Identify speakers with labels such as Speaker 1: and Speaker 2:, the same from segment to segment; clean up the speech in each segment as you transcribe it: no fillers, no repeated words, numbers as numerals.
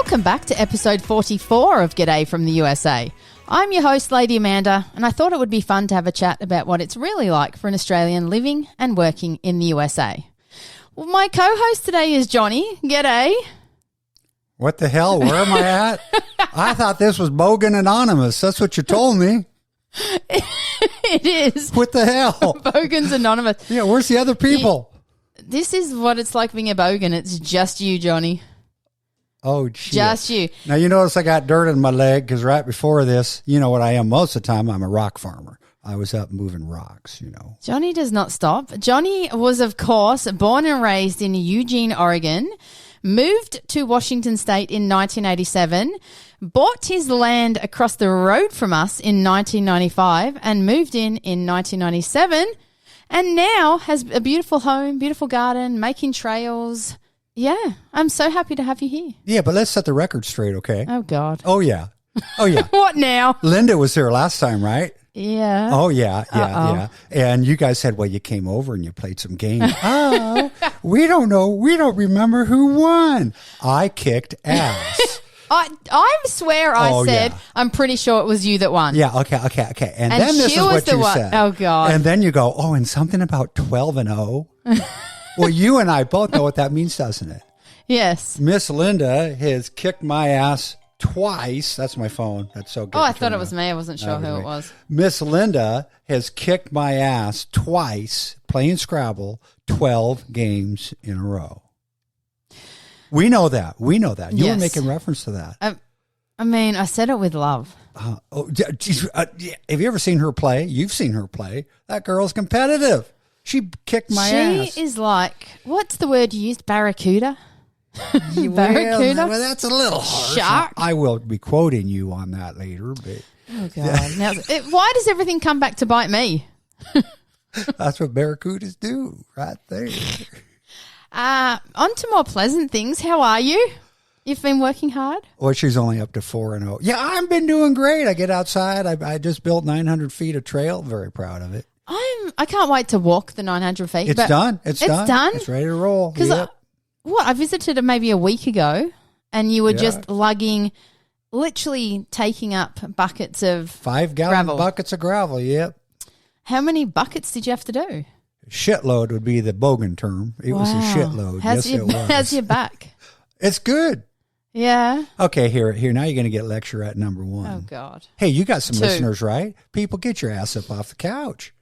Speaker 1: Welcome back to episode 44 of G'day from the USA. I'm your host, Lady Amanda, and I thought it would be fun to have a chat about what it's really like for an Australian living and working in the USA. Well, my co-host today is Jonny. G'day.
Speaker 2: What the hell? Where am I at? I thought this was Bogan Anonymous. That's what you told me.
Speaker 1: It is.
Speaker 2: What the hell?
Speaker 1: Bogan's Anonymous.
Speaker 2: Yeah, where's the other people?
Speaker 1: This is what it's like being a bogan. It's just you, Jonny.
Speaker 2: Oh, shit.
Speaker 1: Just you.
Speaker 2: Now, you notice I got dirt in my leg because right before this, you know what I am most of the time? I'm a rock farmer. I was up moving rocks, you know.
Speaker 1: Jonny does not stop. Jonny was, of course, born and raised in Eugene, Oregon, moved to Washington State in 1987, bought his land across the road from us in 1995 and moved in 1997, and now has a beautiful home, beautiful garden, making trails. Yeah, I'm so happy to have you here.
Speaker 2: Yeah, but let's set the record straight, okay?
Speaker 1: Oh, God.
Speaker 2: Oh, yeah. Oh, yeah.
Speaker 1: What now?
Speaker 2: Linda was here last time, right?
Speaker 1: Yeah.
Speaker 2: Oh, yeah. And you guys said, well, you came over and you played some games. Oh, we don't know. We don't remember who won. I kicked ass.
Speaker 1: I swear I said,
Speaker 2: yeah.
Speaker 1: I'm pretty sure it was you that won.
Speaker 2: Yeah, okay. And then this
Speaker 1: she
Speaker 2: is
Speaker 1: was
Speaker 2: what
Speaker 1: the
Speaker 2: you
Speaker 1: one.
Speaker 2: said.
Speaker 1: Oh, God.
Speaker 2: And then you go, oh, and something about 12-0. Well, you and I both know what that means, doesn't it?
Speaker 1: Yes.
Speaker 2: Miss Linda has kicked my ass twice. That's my phone. That's so good.
Speaker 1: Oh, I thought it was me. I wasn't sure who it was.
Speaker 2: Miss Linda has kicked my ass twice playing Scrabble, 12 games in a row. We know that. You were making reference to that.
Speaker 1: I mean, I said it with love.
Speaker 2: Have you ever seen her play? You've seen her play. That girl's competitive. She kicked my ass.
Speaker 1: She is like, what's the word you used? Barracuda?
Speaker 2: Barracuda? Well, that's a little harsh.
Speaker 1: Shark?
Speaker 2: I will be quoting you on that later. But
Speaker 1: oh, God. Now, why does everything come back to bite me?
Speaker 2: That's what barracudas do right there.
Speaker 1: On to more pleasant things. How are you? You've been working hard?
Speaker 2: Well, she's only up to 4-0. Yeah, I've been doing great. I get outside. I just built 900 feet of trail. Very proud of it.
Speaker 1: I can't wait to walk the 900 feet.
Speaker 2: It's done. It's done. It's ready to roll.
Speaker 1: Because I visited it maybe a week ago, and you were just lugging, literally taking up buckets of
Speaker 2: 5-gallon buckets of gravel. Yep.
Speaker 1: How many buckets did you have to do?
Speaker 2: Shitload would be the Bogan term. It was a shitload. It was.
Speaker 1: How's your back?
Speaker 2: It's good.
Speaker 1: Yeah.
Speaker 2: Okay, here. Now you're going to get lecture at number 1.
Speaker 1: Oh, God.
Speaker 2: Hey, you got some
Speaker 1: 2.
Speaker 2: listeners, right? People, get your ass up off the couch.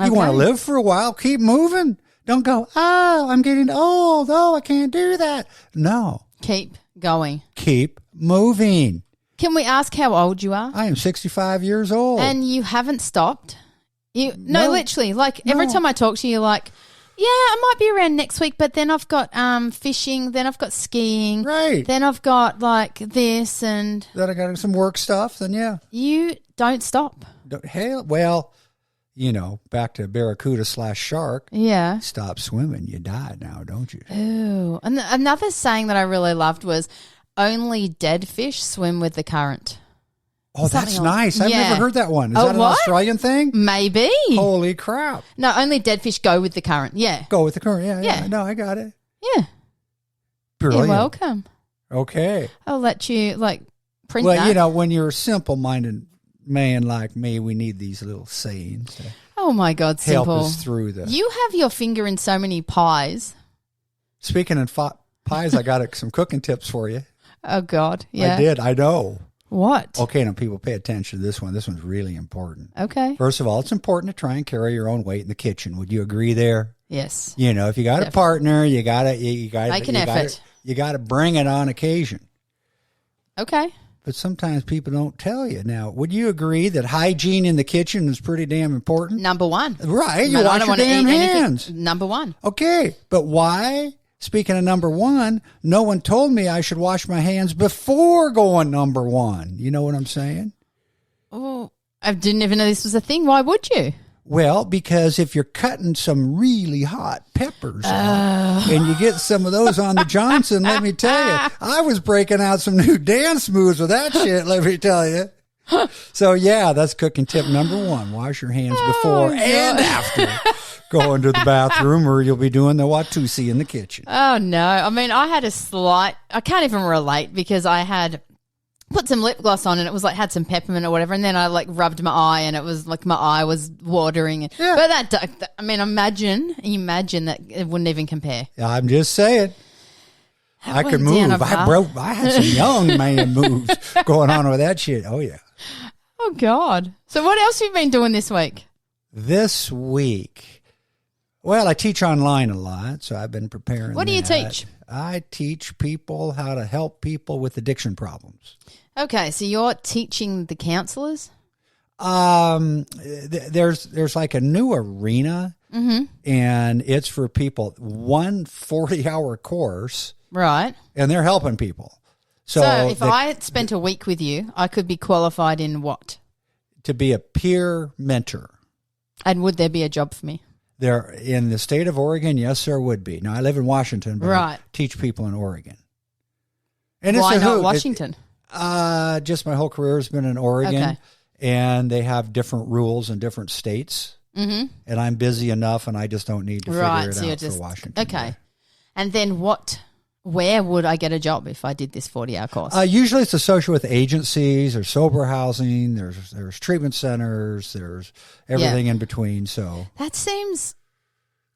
Speaker 2: You want to live for a while? Keep moving. Don't go, oh, I'm getting old. Oh, I can't do that. No.
Speaker 1: Keep going.
Speaker 2: Keep moving.
Speaker 1: Can we ask how old you are?
Speaker 2: I am 65 years old.
Speaker 1: And you haven't stopped? No, literally. Like, every time I talk to you, like, yeah, I might be around next week, but then I've got fishing, then I've got skiing.
Speaker 2: Right.
Speaker 1: Then I've got, like, this and...
Speaker 2: Then I got some work stuff, then yeah.
Speaker 1: You don't stop.
Speaker 2: Hell, well... You know, back to barracuda / shark.
Speaker 1: Yeah.
Speaker 2: Stop swimming. You die now, don't you?
Speaker 1: Ooh. And another saying that I really loved was, only dead fish swim with the current.
Speaker 2: Oh, that's nice. I've never heard that one. Is that an Australian thing?
Speaker 1: Maybe.
Speaker 2: Holy crap.
Speaker 1: No, only dead fish go with the current. Yeah.
Speaker 2: Go with the current. Yeah. No, I got it.
Speaker 1: Yeah.
Speaker 2: Brilliant.
Speaker 1: You're welcome.
Speaker 2: Okay.
Speaker 1: I'll let you, print that.
Speaker 2: Well, you know, when you're a simple-minded man like me, we need these little sayings to
Speaker 1: oh my God, simple.
Speaker 2: help us through the...
Speaker 1: You have your finger in so many pies.
Speaker 2: Speaking of pies, I got some cooking tips for you.
Speaker 1: Oh, God. Yeah.
Speaker 2: I did. I know.
Speaker 1: What?
Speaker 2: Okay, now people pay attention to this one. This one's really important.
Speaker 1: Okay.
Speaker 2: First of all, it's important to try and carry your own weight in the kitchen. Would you agree there?
Speaker 1: Yes.
Speaker 2: You know, if you got a partner, you got to
Speaker 1: make an effort.
Speaker 2: You got to bring it on occasion.
Speaker 1: Okay.
Speaker 2: But sometimes people don't tell you. Now, would you agree that hygiene in the kitchen is pretty damn important?
Speaker 1: Number 1.
Speaker 2: Right. You wash your damn hands.
Speaker 1: Number 1.
Speaker 2: Okay. But why? Speaking of number 1, no one told me I should wash my hands before going number 1. You know what I'm saying?
Speaker 1: Oh, I didn't even know this was a thing. Why would you?
Speaker 2: Well, because if you're cutting some really hot peppers and you get some of those on the Johnson, let me tell you, I was breaking out some new dance moves with that shit, let me tell you. So, yeah, that's cooking tip number 1. Wash your hands before and after. going to the bathroom, or you'll be doing the Watusi in the kitchen.
Speaker 1: Oh, no. I mean, I had I can't even relate because I had put some lip gloss on and it was like had some peppermint or whatever, and then I like rubbed my eye and it was like my eye was watering.
Speaker 2: Yeah.
Speaker 1: But I mean, imagine that it wouldn't even compare.
Speaker 2: I'm just saying. I could move. I had some young man moves going on with that shit. Oh, yeah.
Speaker 1: Oh, God. So what else have you been doing this week?
Speaker 2: This week, well, I teach online a lot, so I've been preparing.
Speaker 1: What do you teach?
Speaker 2: I teach people how to help people with addiction problems.
Speaker 1: Okay, so you're teaching the counselors?
Speaker 2: There's like a new arena, and it's for people. 1 40-hour course.
Speaker 1: Right.
Speaker 2: And they're helping people. So
Speaker 1: if I spent a week with you, I could be qualified in what?
Speaker 2: To be a peer mentor.
Speaker 1: And would there be a job for me?
Speaker 2: There in the state of Oregon, yes, there would be. Now, I live in Washington, but I teach people in Oregon. And
Speaker 1: why not Washington?
Speaker 2: Just my whole career has been in Oregon,
Speaker 1: okay.
Speaker 2: And they have different rules in different states. Mm-hmm. And I'm busy enough, and I just don't need to figure it out for Washington.
Speaker 1: Okay. And then where would I get a job if I did this 40-hour course?
Speaker 2: Usually it's associated with agencies or sober housing. There's treatment centers. There's everything in between. So
Speaker 1: that seems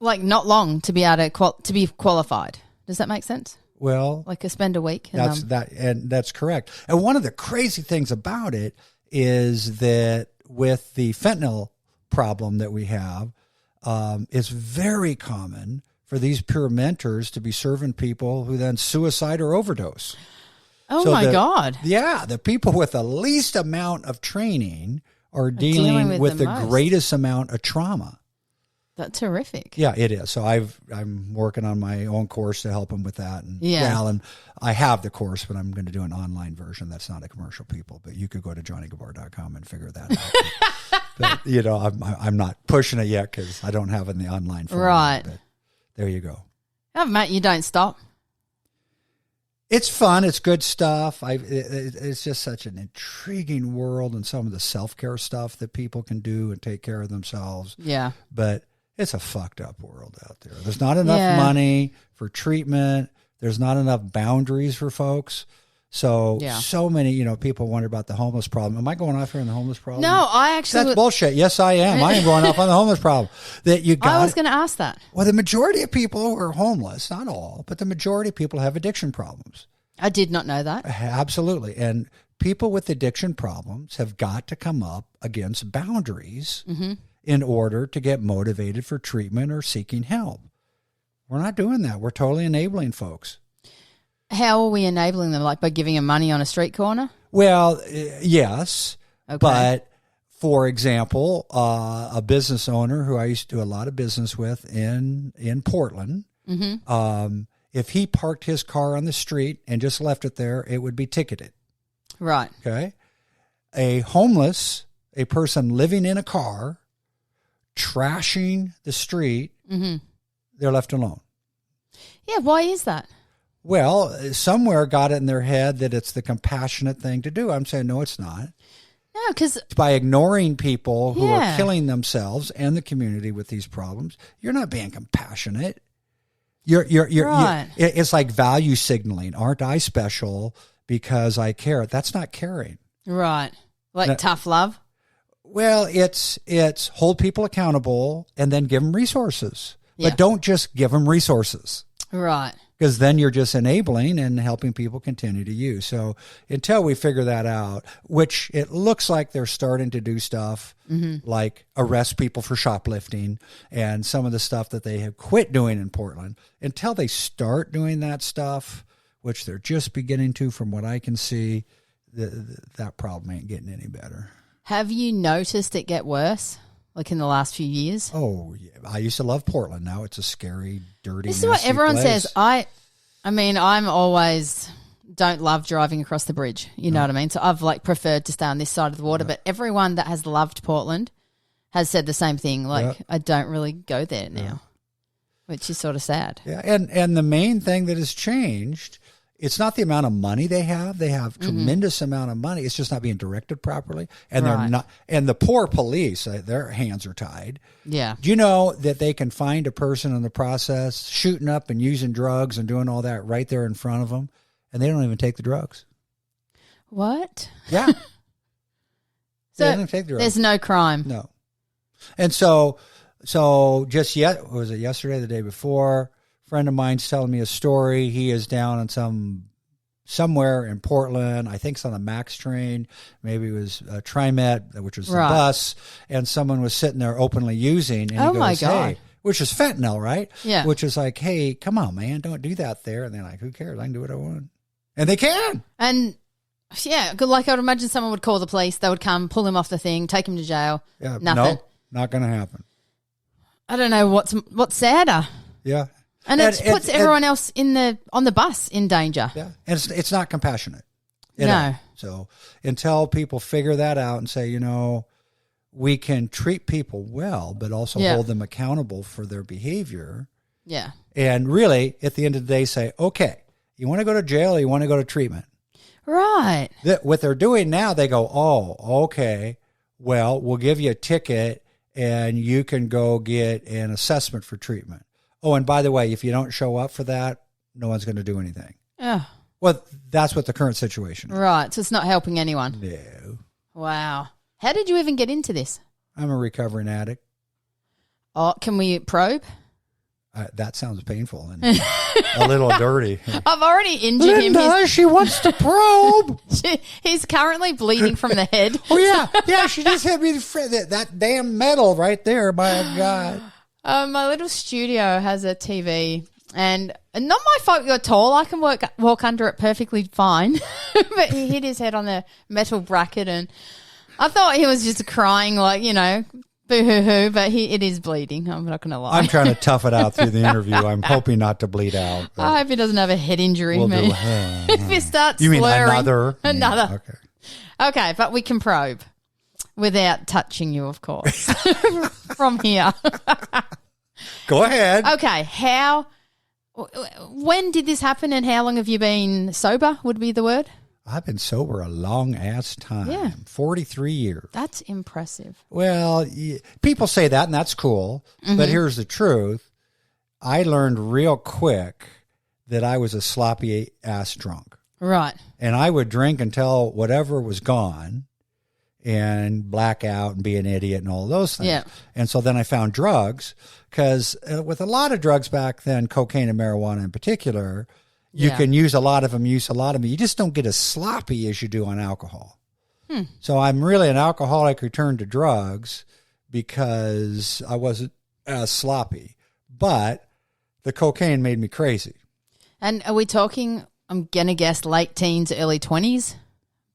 Speaker 1: like not long to be able to be qualified. Does that make sense?
Speaker 2: Well,
Speaker 1: like spend a week.
Speaker 2: And that's correct. And one of the crazy things about it is that with the fentanyl problem that we have, it's very common for these peer mentors to be serving people who then suicide or overdose.
Speaker 1: Oh, my God.
Speaker 2: Yeah, the people with the least amount of training are dealing with the greatest amount of trauma.
Speaker 1: That's horrific.
Speaker 2: Yeah, it is. So I'm working on my own course to help them with that. And and I have the course, but I'm going to do an online version. That's not a commercial, people. But you could go to JonnyGabar.com and figure that out. But, I'm not pushing it yet because I don't have it in the online format.
Speaker 1: Right.
Speaker 2: But there you go.
Speaker 1: Oh, Matt, you don't stop.
Speaker 2: It's fun. It's good stuff. It's just such an intriguing world, and some of the self-care stuff that people can do and take care of themselves.
Speaker 1: Yeah.
Speaker 2: But it's a fucked up world out there. There's not enough money for treatment. There's not enough boundaries for folks. So many, people wonder about the homeless problem. Am I going off here on the homeless problem?
Speaker 1: No, I actually...
Speaker 2: That's bullshit. Yes, I am. I am going off on the homeless problem.
Speaker 1: I was going to ask that.
Speaker 2: Well, the majority of people who are homeless, not all, but the majority of people have addiction problems.
Speaker 1: I did not know that.
Speaker 2: Absolutely. And people with addiction problems have got to come up against boundaries in order to get motivated for treatment or seeking help. We're not doing that. We're totally enabling folks.
Speaker 1: How are we enabling them? Like by giving them money on a street corner?
Speaker 2: Well, yes. Okay. But, for example, a business owner who I used to do a lot of business with in Portland, if he parked his car on the street and just left it there, it would be ticketed.
Speaker 1: Right.
Speaker 2: Okay. A person living in a car, trashing the street, they're left alone.
Speaker 1: Yeah, why is that?
Speaker 2: Well, somewhere got it in their head that it's the compassionate thing to do. I'm saying, no, it's not.
Speaker 1: No, because...
Speaker 2: by ignoring people who are killing themselves and the community with these problems, you're not being compassionate. It's like value signaling. Aren't I special because I care? That's not caring.
Speaker 1: Right. Like tough love?
Speaker 2: Well, it's hold people accountable and then give them resources. Yeah. But don't just give them resources.
Speaker 1: Right.
Speaker 2: Because then you're just enabling and helping people continue to use. So until we figure that out, which it looks like they're starting to do stuff like arrest people for shoplifting and some of the stuff that they have quit doing in Portland, until they start doing that stuff, which they're just beginning to from what I can see, that problem ain't getting any better.
Speaker 1: Have you noticed it get worse? Like in the last few years?
Speaker 2: Oh, yeah. I used to love Portland. Now it's a scary, dirty,
Speaker 1: This is what everyone
Speaker 2: place.
Speaker 1: says. I mean, I'm always don't love driving across the bridge. You know what I mean? So I've preferred to stay on this side of the water. But everyone that has loved Portland has said the same thing. I don't really go there now, which is sort of sad.
Speaker 2: Yeah, and the main thing that has changed it's not the amount of money they have. They have tremendous amount of money. It's just not being directed properly. And they're not, and the poor police, their hands are tied.
Speaker 1: Yeah.
Speaker 2: Do you know that they can find a person in the process shooting up and using drugs and doing all that right there in front of them, and they don't even take the drugs?
Speaker 1: What?
Speaker 2: Yeah.
Speaker 1: So
Speaker 2: they don't even take the drugs.
Speaker 1: There's no crime.
Speaker 2: No. And so just was it yesterday, the day before? Friend of mine's telling me a story. He is down in somewhere in Portland. I think it's on a Max train. Maybe it was a TriMet, which was the bus, and someone was sitting there openly using. And he goes,
Speaker 1: my God.
Speaker 2: Hey, which is fentanyl, right?
Speaker 1: Yeah.
Speaker 2: Which is like, hey, come on, man, don't do that there. And they're like, who cares? I can do what I want. And they can.
Speaker 1: And yeah, like I would imagine someone would call the police. They would come, pull him off the thing, take him to jail.
Speaker 2: Yeah,
Speaker 1: nothing.
Speaker 2: No, not going to happen.
Speaker 1: I don't know what's sadder.
Speaker 2: Yeah.
Speaker 1: And it puts everyone else on the bus in danger.
Speaker 2: Yeah, and it's not compassionate.
Speaker 1: No.
Speaker 2: So until people figure that out and say, we can treat people well, but also hold them accountable for their behavior.
Speaker 1: Yeah.
Speaker 2: And really, at the end of the day, say, okay, you want to go to jail or you want to go to treatment?
Speaker 1: Right.
Speaker 2: What they're doing now, they go, oh, okay, well, we'll give you a ticket and you can go get an assessment for treatment. Oh, and by the way, if you don't show up for that, no one's going to do anything.
Speaker 1: Oh.
Speaker 2: Well, that's what the current situation is.
Speaker 1: Right. So it's not helping anyone.
Speaker 2: No.
Speaker 1: Wow. How did you even get into this?
Speaker 2: I'm a recovering addict.
Speaker 1: Oh, can we probe?
Speaker 2: That sounds painful and a little dirty.
Speaker 1: I've already injured him.
Speaker 2: She wants to probe.
Speaker 1: He's currently bleeding from the head.
Speaker 2: Oh, yeah. Yeah, she just hit me. That damn metal right there, by God.
Speaker 1: My little studio has a TV, and not my fault you're tall. I can walk under it perfectly fine. But he hit his head on the metal bracket, and I thought he was just crying like, boo-hoo-hoo, but it is bleeding. I'm not going to lie.
Speaker 2: I'm trying to tough it out through the interview. I'm hoping not to bleed out.
Speaker 1: I hope he doesn't have a head injury, man. If he starts
Speaker 2: You mean
Speaker 1: slurring.
Speaker 2: another?
Speaker 1: Another.
Speaker 2: Yeah, okay.
Speaker 1: Okay, but we can probe without touching you, of course, from here.
Speaker 2: Go ahead.
Speaker 1: Okay, when did this happen and how long have you been sober, would be the word?
Speaker 2: I've been sober a long-ass time.
Speaker 1: Yeah.
Speaker 2: 43 years.
Speaker 1: That's impressive.
Speaker 2: Well, people say that, and that's cool. Mm-hmm. But here's the truth. I learned real quick that I was a sloppy-ass drunk.
Speaker 1: Right.
Speaker 2: And I would drink until whatever was gone and black out and be an idiot and all those things.
Speaker 1: Yeah.
Speaker 2: And so then I found drugs because with a lot of drugs back then, cocaine and marijuana in particular, you can use a lot of them. You just don't get as sloppy as you do on alcohol. So I'm really an alcoholic who turned to drugs because I wasn't as sloppy. But the cocaine made me crazy. And
Speaker 1: are we talking, I'm going to guess, late teens, early 20s?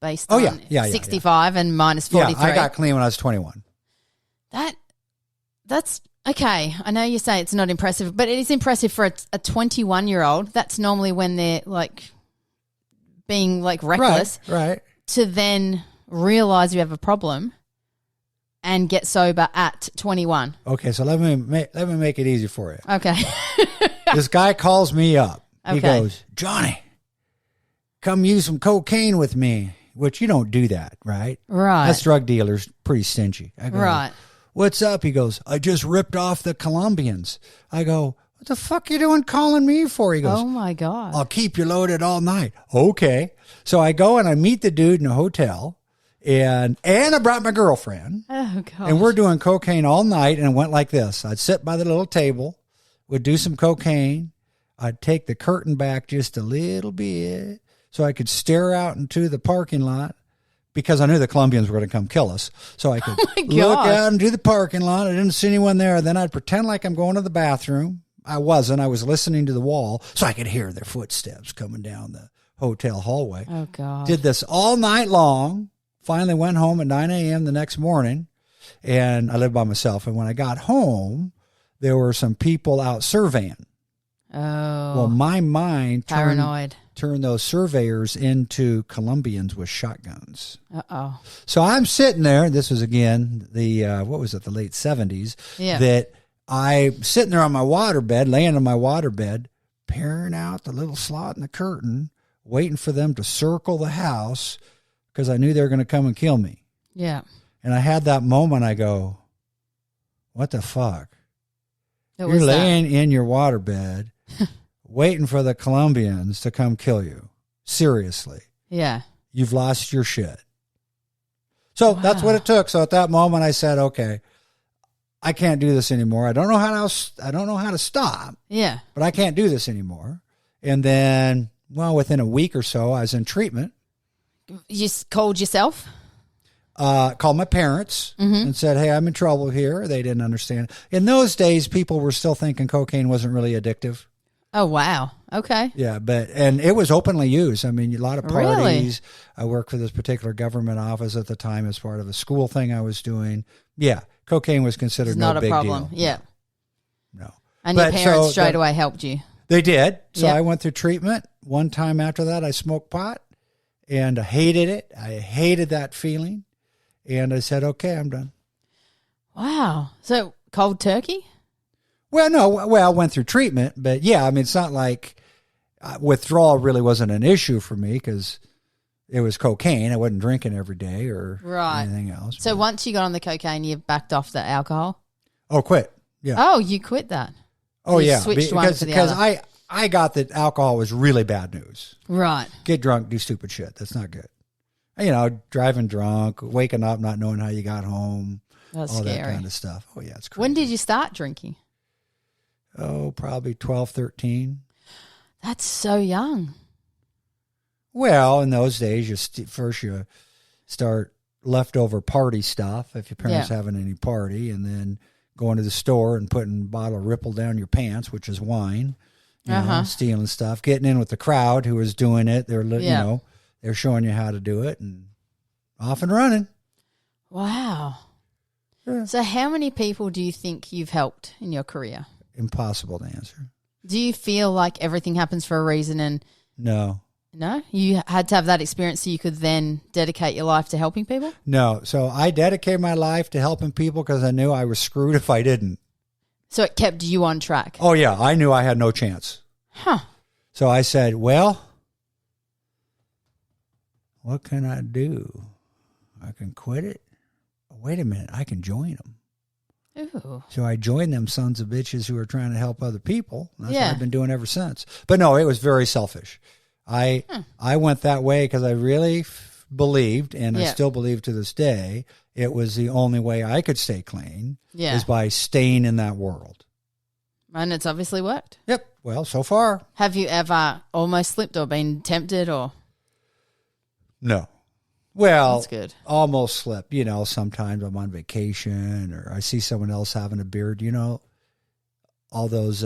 Speaker 1: Based on 65 and minus 43.
Speaker 2: Yeah, I got clean when I was 21.
Speaker 1: That's okay. I know you say it's not impressive, but it is impressive for a 21-year-old. That's normally when they're like being like reckless.
Speaker 2: Right.
Speaker 1: To then realize you have a problem and get sober at 21.
Speaker 2: Okay, so let me make it easy for you.
Speaker 1: Okay.
Speaker 2: This guy calls me up.
Speaker 1: Okay.
Speaker 2: He goes, Johnny, come use some cocaine with me. Which you don't do that, right?
Speaker 1: Right.
Speaker 2: Us drug dealers pretty stingy. I go,
Speaker 1: right.
Speaker 2: What's up? He goes, I just ripped off the Colombians. I go, what the fuck you doing calling me for? He goes,
Speaker 1: oh my God.
Speaker 2: I'll keep you loaded all night. Okay. So I go and I meet the dude in a hotel and I brought my girlfriend.
Speaker 1: Oh God.
Speaker 2: And we're doing cocaine all night and it went like this. I'd sit by the little table, would do some cocaine. I'd take the curtain back just a little bit so I could stare out into the parking lot because I knew the Colombians were going to come kill us. So I could look out into the parking lot. I didn't see anyone there. Then I'd pretend like I'm going to the bathroom. I wasn't. I was listening to the wall so I could hear their footsteps coming down the hotel hallway.
Speaker 1: Oh, God.
Speaker 2: Did this all night long. Finally went home at 9 a.m. the next morning, and I lived by myself. And when I got home, there were some people out surveying.
Speaker 1: Oh.
Speaker 2: Well, my mind
Speaker 1: paranoid.
Speaker 2: Turn those surveyors into Colombians with shotguns.
Speaker 1: Uh-oh.
Speaker 2: So I'm sitting there. This was, again, the late 70s.
Speaker 1: Yeah.
Speaker 2: That I'm sitting there on my waterbed, laying on my waterbed, peering out the little slot in the curtain, waiting for them to circle the house because I knew they were going to come and kill me.
Speaker 1: Yeah.
Speaker 2: And I had that moment. I go, what the fuck?
Speaker 1: What
Speaker 2: You're
Speaker 1: was that?
Speaker 2: laying in your waterbed waiting for the Colombians to come kill you. Seriously.
Speaker 1: Yeah.
Speaker 2: You've lost your shit. So that's what it took. So at that moment I said, okay, I can't do this anymore. I don't know how to stop.
Speaker 1: Yeah.
Speaker 2: But I can't do this anymore. And then, well, within a week or so, I was in treatment.
Speaker 1: You called yourself?
Speaker 2: Called my parents and said, hey, I'm in trouble here. They didn't understand. In those days, people were still thinking cocaine wasn't really addictive.
Speaker 1: Oh, wow. Okay.
Speaker 2: Yeah, and it was openly used. I mean, a lot of parties.
Speaker 1: Really?
Speaker 2: I worked for this particular government office at the time as part of a school thing I was doing. Yeah, cocaine was considered
Speaker 1: It's not
Speaker 2: no
Speaker 1: a
Speaker 2: big
Speaker 1: problem.
Speaker 2: deal.
Speaker 1: Yeah.
Speaker 2: No.
Speaker 1: And your parents straight away helped you.
Speaker 2: They did. So
Speaker 1: Yep.
Speaker 2: I went through treatment. One time after that, I smoked pot, and I hated it. I hated that feeling. And I said, okay, I'm done.
Speaker 1: Wow. So cold turkey?
Speaker 2: Well, no. Well, I went through treatment. But, yeah, I mean, it's not like withdrawal really wasn't an issue for me because it was cocaine. I wasn't drinking every day or anything else.
Speaker 1: So once you got on the cocaine, you backed off the alcohol?
Speaker 2: Oh, quit. Yeah.
Speaker 1: Oh, you quit that?
Speaker 2: Oh,
Speaker 1: you
Speaker 2: yeah.
Speaker 1: switched one to the
Speaker 2: because
Speaker 1: other.
Speaker 2: I got that alcohol was really bad news.
Speaker 1: Right.
Speaker 2: Get drunk, do stupid shit. That's not good. You know, driving drunk, waking up, not knowing how you got home,
Speaker 1: That's
Speaker 2: all
Speaker 1: scary.
Speaker 2: that kind of stuff. Oh, yeah, it's crazy.
Speaker 1: When did you start drinking?
Speaker 2: Oh, probably 12, 13.
Speaker 1: That's so young.
Speaker 2: Well, in those days, first you start leftover party stuff if your parents having any party, and then going to the store and putting a bottle of Ripple down your pants, which is wine, you know, stealing stuff, getting in with the crowd who was doing it. They're, you know, they're showing you how to do it, and off and running.
Speaker 1: Wow. Yeah. So how many people do you think you've helped in your career?
Speaker 2: Impossible to answer.
Speaker 1: Do you feel like everything happens for a reason and...
Speaker 2: No.
Speaker 1: No? You had to have that experience so you could then dedicate your life to helping people?
Speaker 2: No. So I dedicated my life to helping people because I knew I was screwed if I didn't.
Speaker 1: So it kept you on track?
Speaker 2: Oh, yeah. I knew I had no chance.
Speaker 1: Huh.
Speaker 2: So I said, well, what can I do? I can quit it. Wait a minute. I can join them.
Speaker 1: Ooh.
Speaker 2: So I joined them sons of bitches who are trying to help other people. That's what I've been doing ever since. But no, it was very selfish. I went that way because I really believed, and I still believe to this day, it was the only way I could stay clean is by staying in that world.
Speaker 1: And it's obviously worked.
Speaker 2: Yep. Well, so far.
Speaker 1: Have you ever almost slipped or been tempted or?
Speaker 2: No. Well,
Speaker 1: that's good.
Speaker 2: Almost slip. You know, sometimes I'm on vacation or I see someone else having a beard. You know, all those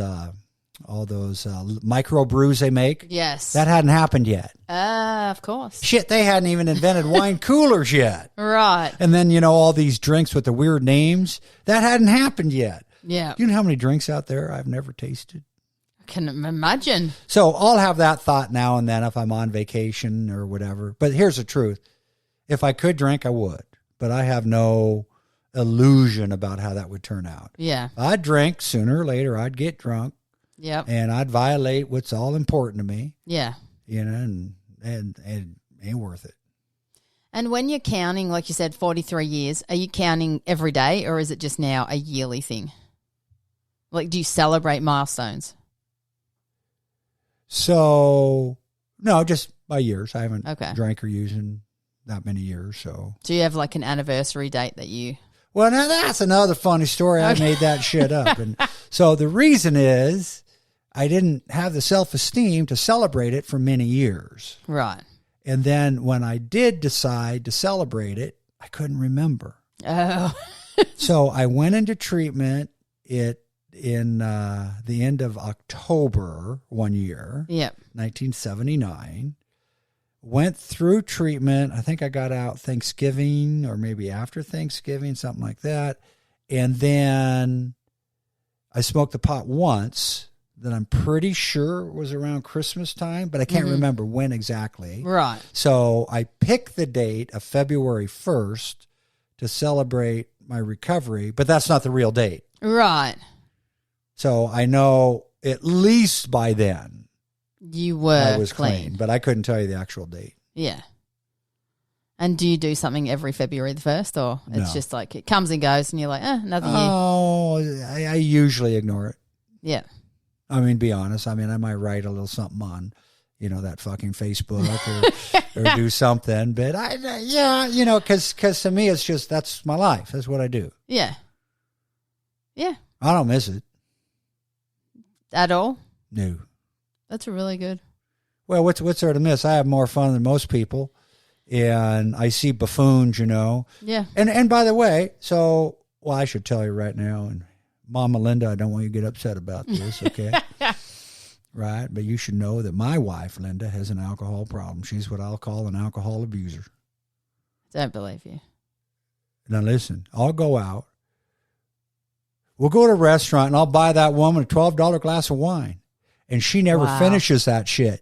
Speaker 2: micro brews they make.
Speaker 1: Yes.
Speaker 2: That hadn't happened yet.
Speaker 1: Of course.
Speaker 2: Shit, they hadn't even invented wine coolers yet.
Speaker 1: Right.
Speaker 2: And then, you know, all these drinks with the weird names. That hadn't happened yet.
Speaker 1: Yeah.
Speaker 2: You know how many drinks out there I've never tasted?
Speaker 1: I can imagine.
Speaker 2: So I'll have that thought now and then if I'm on vacation or whatever. But here's the truth. If I could drink, I would. But I have no illusion about how that would turn out.
Speaker 1: Yeah.
Speaker 2: I'd drink sooner or later. I'd get drunk.
Speaker 1: Yep.
Speaker 2: And I'd violate what's all important to me.
Speaker 1: Yeah.
Speaker 2: You know, and it ain't worth it.
Speaker 1: And when you're counting, like you said, 43 years, are you counting every day or is it just now a yearly thing? Like, do you celebrate milestones?
Speaker 2: So, no, just by years. I haven't
Speaker 1: Okay.
Speaker 2: drank or used in that many years. So,
Speaker 1: do you have like an anniversary date that you...
Speaker 2: Well, now that's another funny story. I made that shit up. And so the reason is I didn't have the self-esteem to celebrate it for many years.
Speaker 1: Right.
Speaker 2: And then when I did decide to celebrate it, I couldn't remember.
Speaker 1: Oh.
Speaker 2: So I went into treatment in the end of October one year,
Speaker 1: Yep.
Speaker 2: 1979. Went through treatment. I think I got out Thanksgiving or maybe after Thanksgiving, something like that. And then I smoked the pot once that I'm pretty sure was around Christmas time, but I can't remember when exactly.
Speaker 1: Right.
Speaker 2: So I picked the date of February 1st to celebrate my recovery, but that's not the real date.
Speaker 1: Right.
Speaker 2: So I know at least by then
Speaker 1: You were
Speaker 2: I was
Speaker 1: clean.
Speaker 2: clean, but I couldn't tell you the actual date.
Speaker 1: Yeah. And do you do something every February the 1st, or it's
Speaker 2: No.
Speaker 1: just like it comes and goes and you're like, another year?
Speaker 2: Oh, I usually ignore it.
Speaker 1: Yeah.
Speaker 2: I mean, be honest. I mean, I might write a little something on, that fucking Facebook or do something. But because to me, it's just, that's my life. That's what I do.
Speaker 1: Yeah. Yeah.
Speaker 2: I don't miss it.
Speaker 1: At all?
Speaker 2: No.
Speaker 1: That's really good.
Speaker 2: Well, what's there to miss? I have more fun than most people. And I see buffoons,
Speaker 1: Yeah.
Speaker 2: And by the way, I should tell you right now, and Mama Linda, I don't want you to get upset about this, okay? Right? But you should know that my wife, Linda, has an alcohol problem. She's what I'll call an alcohol abuser.
Speaker 1: Don't believe you.
Speaker 2: Now listen, I'll go out. We'll go to a restaurant and I'll buy that woman a $12 glass of wine. And she never finishes that shit.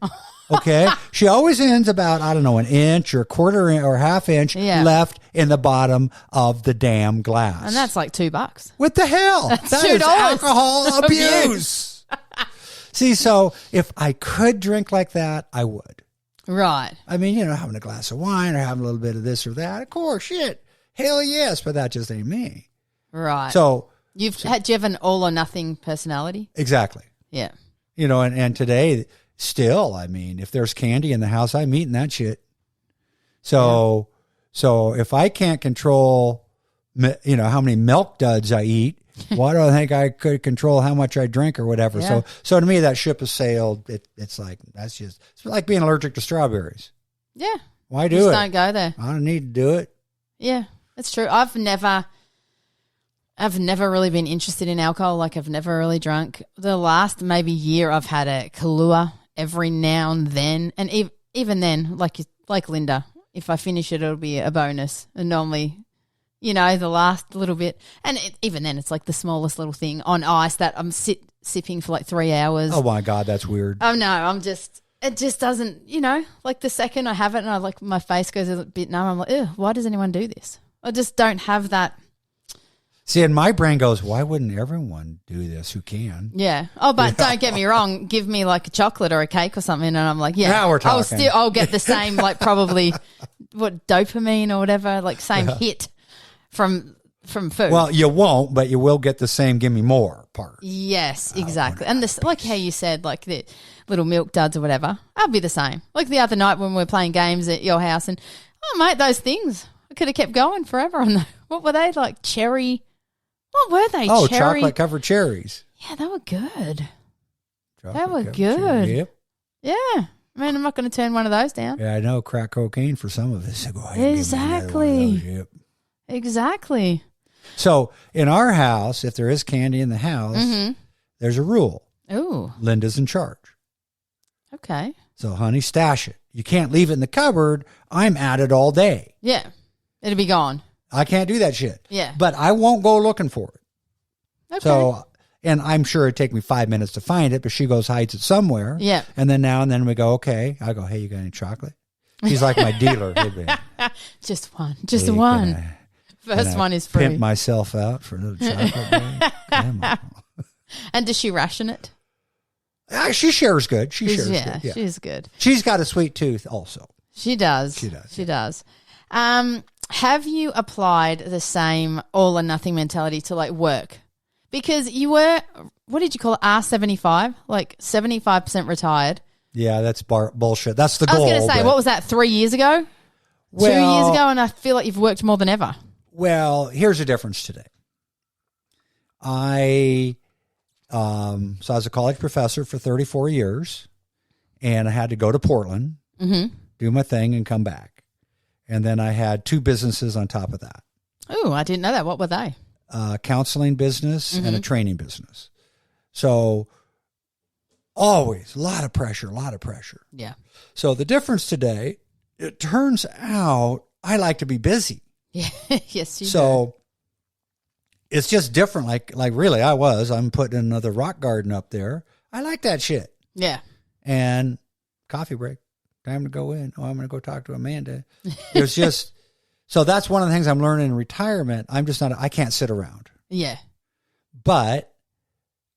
Speaker 2: Okay? She always ends about, I don't know, an inch or a quarter or half inch left in the bottom of the damn glass.
Speaker 1: And that's like $2.
Speaker 2: What the hell?
Speaker 1: That's
Speaker 2: that
Speaker 1: $2.
Speaker 2: is alcohol abuse. See, so if I could drink like that, I would.
Speaker 1: Right.
Speaker 2: I mean, having a glass of wine or having a little bit of this or that, of course, shit. Hell yes, but that just ain't me.
Speaker 1: Right.
Speaker 2: So
Speaker 1: do you have an all or nothing personality?
Speaker 2: Exactly.
Speaker 1: Yeah.
Speaker 2: And today, still, I mean, if there's candy in the house, I'm eating that shit. So if I can't control, how many milk duds I eat, why do I think I could control how much I drink or whatever?
Speaker 1: Yeah.
Speaker 2: So to me, that ship has sailed. It's like, it's like being allergic to strawberries.
Speaker 1: Yeah.
Speaker 2: Why do
Speaker 1: Just
Speaker 2: it?
Speaker 1: don't go there.
Speaker 2: I don't need to do it.
Speaker 1: Yeah, that's true. I've never really been interested in alcohol. Like, I've never really drunk. The last maybe year I've had a Kahlua every now and then. And even then, like Linda, if I finish it, it'll be a bonus. And normally, the last little bit. And even then, it's like the smallest little thing on ice that I'm sipping for like 3 hours.
Speaker 2: Oh, my God, that's weird.
Speaker 1: Oh, no, it just doesn't, like the second I have it and my face goes a bit numb, I'm like, ew, why does anyone do this? I just don't have that.
Speaker 2: See, and my brain goes, why wouldn't everyone do this who can?
Speaker 1: Yeah. Oh, but don't get me wrong. Give me like a chocolate or a cake or something, and I'm like, yeah.
Speaker 2: Now we're talking.
Speaker 1: I'll get the same, like probably dopamine or whatever, like same hit from food.
Speaker 2: Well, you won't, but you will get the same give me more part.
Speaker 1: Yes, exactly. And this, like how you said, like the little milk duds or whatever, I'll be the same. Like the other night when we were playing games at your house and, oh, mate, those things, I could have kept going forever on them. What were they, like cherry? What were they?
Speaker 2: Oh,
Speaker 1: cherry?
Speaker 2: chocolate-covered cherries.
Speaker 1: Yeah, they were good. They were
Speaker 2: Chocolate-covered
Speaker 1: good.
Speaker 2: cherries. Yep.
Speaker 1: Yeah. I mean, I'm not going to turn one of those down.
Speaker 2: Yeah, I know. Crack cocaine for some of us. So go ahead and give me another one of
Speaker 1: Exactly.
Speaker 2: those. Yep.
Speaker 1: Exactly.
Speaker 2: So in our house, if there is candy in the house, there's a rule.
Speaker 1: Ooh.
Speaker 2: Linda's in charge.
Speaker 1: Okay.
Speaker 2: So, honey, stash it. You can't leave it in the cupboard. I'm at it all day.
Speaker 1: Yeah. It'll be gone.
Speaker 2: I can't do that shit.
Speaker 1: Yeah.
Speaker 2: But I won't go looking for it.
Speaker 1: Okay.
Speaker 2: So, and I'm sure it'd take me 5 minutes to find it, but she goes, hides it somewhere.
Speaker 1: Yeah.
Speaker 2: And then now and then we go, okay. I go, hey, you got any chocolate? She's like my dealer.
Speaker 1: Just one. Just
Speaker 2: Hey,
Speaker 1: one.
Speaker 2: can
Speaker 1: First
Speaker 2: I
Speaker 1: one is free.
Speaker 2: pimp myself out for a little chocolate. Babe? Come on.
Speaker 1: And does she ration it?
Speaker 2: She shares good. She shares
Speaker 1: Yeah,
Speaker 2: good. Yeah.
Speaker 1: she's good.
Speaker 2: She's got a sweet tooth also.
Speaker 1: She does.
Speaker 2: She does,
Speaker 1: She does. Have you applied the same all or nothing mentality to like work? Because you were, what did you call it? R75, like 75% retired.
Speaker 2: Yeah, that's bullshit. That's the
Speaker 1: I
Speaker 2: goal.
Speaker 1: was going to say, what was that, 3 years ago? 2 years ago, and I feel like you've worked more than ever.
Speaker 2: Well, here's the difference today. So I was a college professor for 34 years, and I had to go to Portland, do my thing, and come back. And then I had 2 businesses on top of that.
Speaker 1: Oh, I didn't know that. What were they?
Speaker 2: Counseling business and a training business. So always a lot of pressure.
Speaker 1: Yeah.
Speaker 2: So the difference today, it turns out I like to be busy.
Speaker 1: Yeah. Yes, you do.
Speaker 2: So it's just different. Like really I'm putting another rock garden up there. I like that shit.
Speaker 1: Yeah.
Speaker 2: And coffee break, time to go in. Oh, I'm going to go talk to Amanda. There's just, so that's one of the things I'm learning in retirement. I can't sit around.
Speaker 1: Yeah.
Speaker 2: But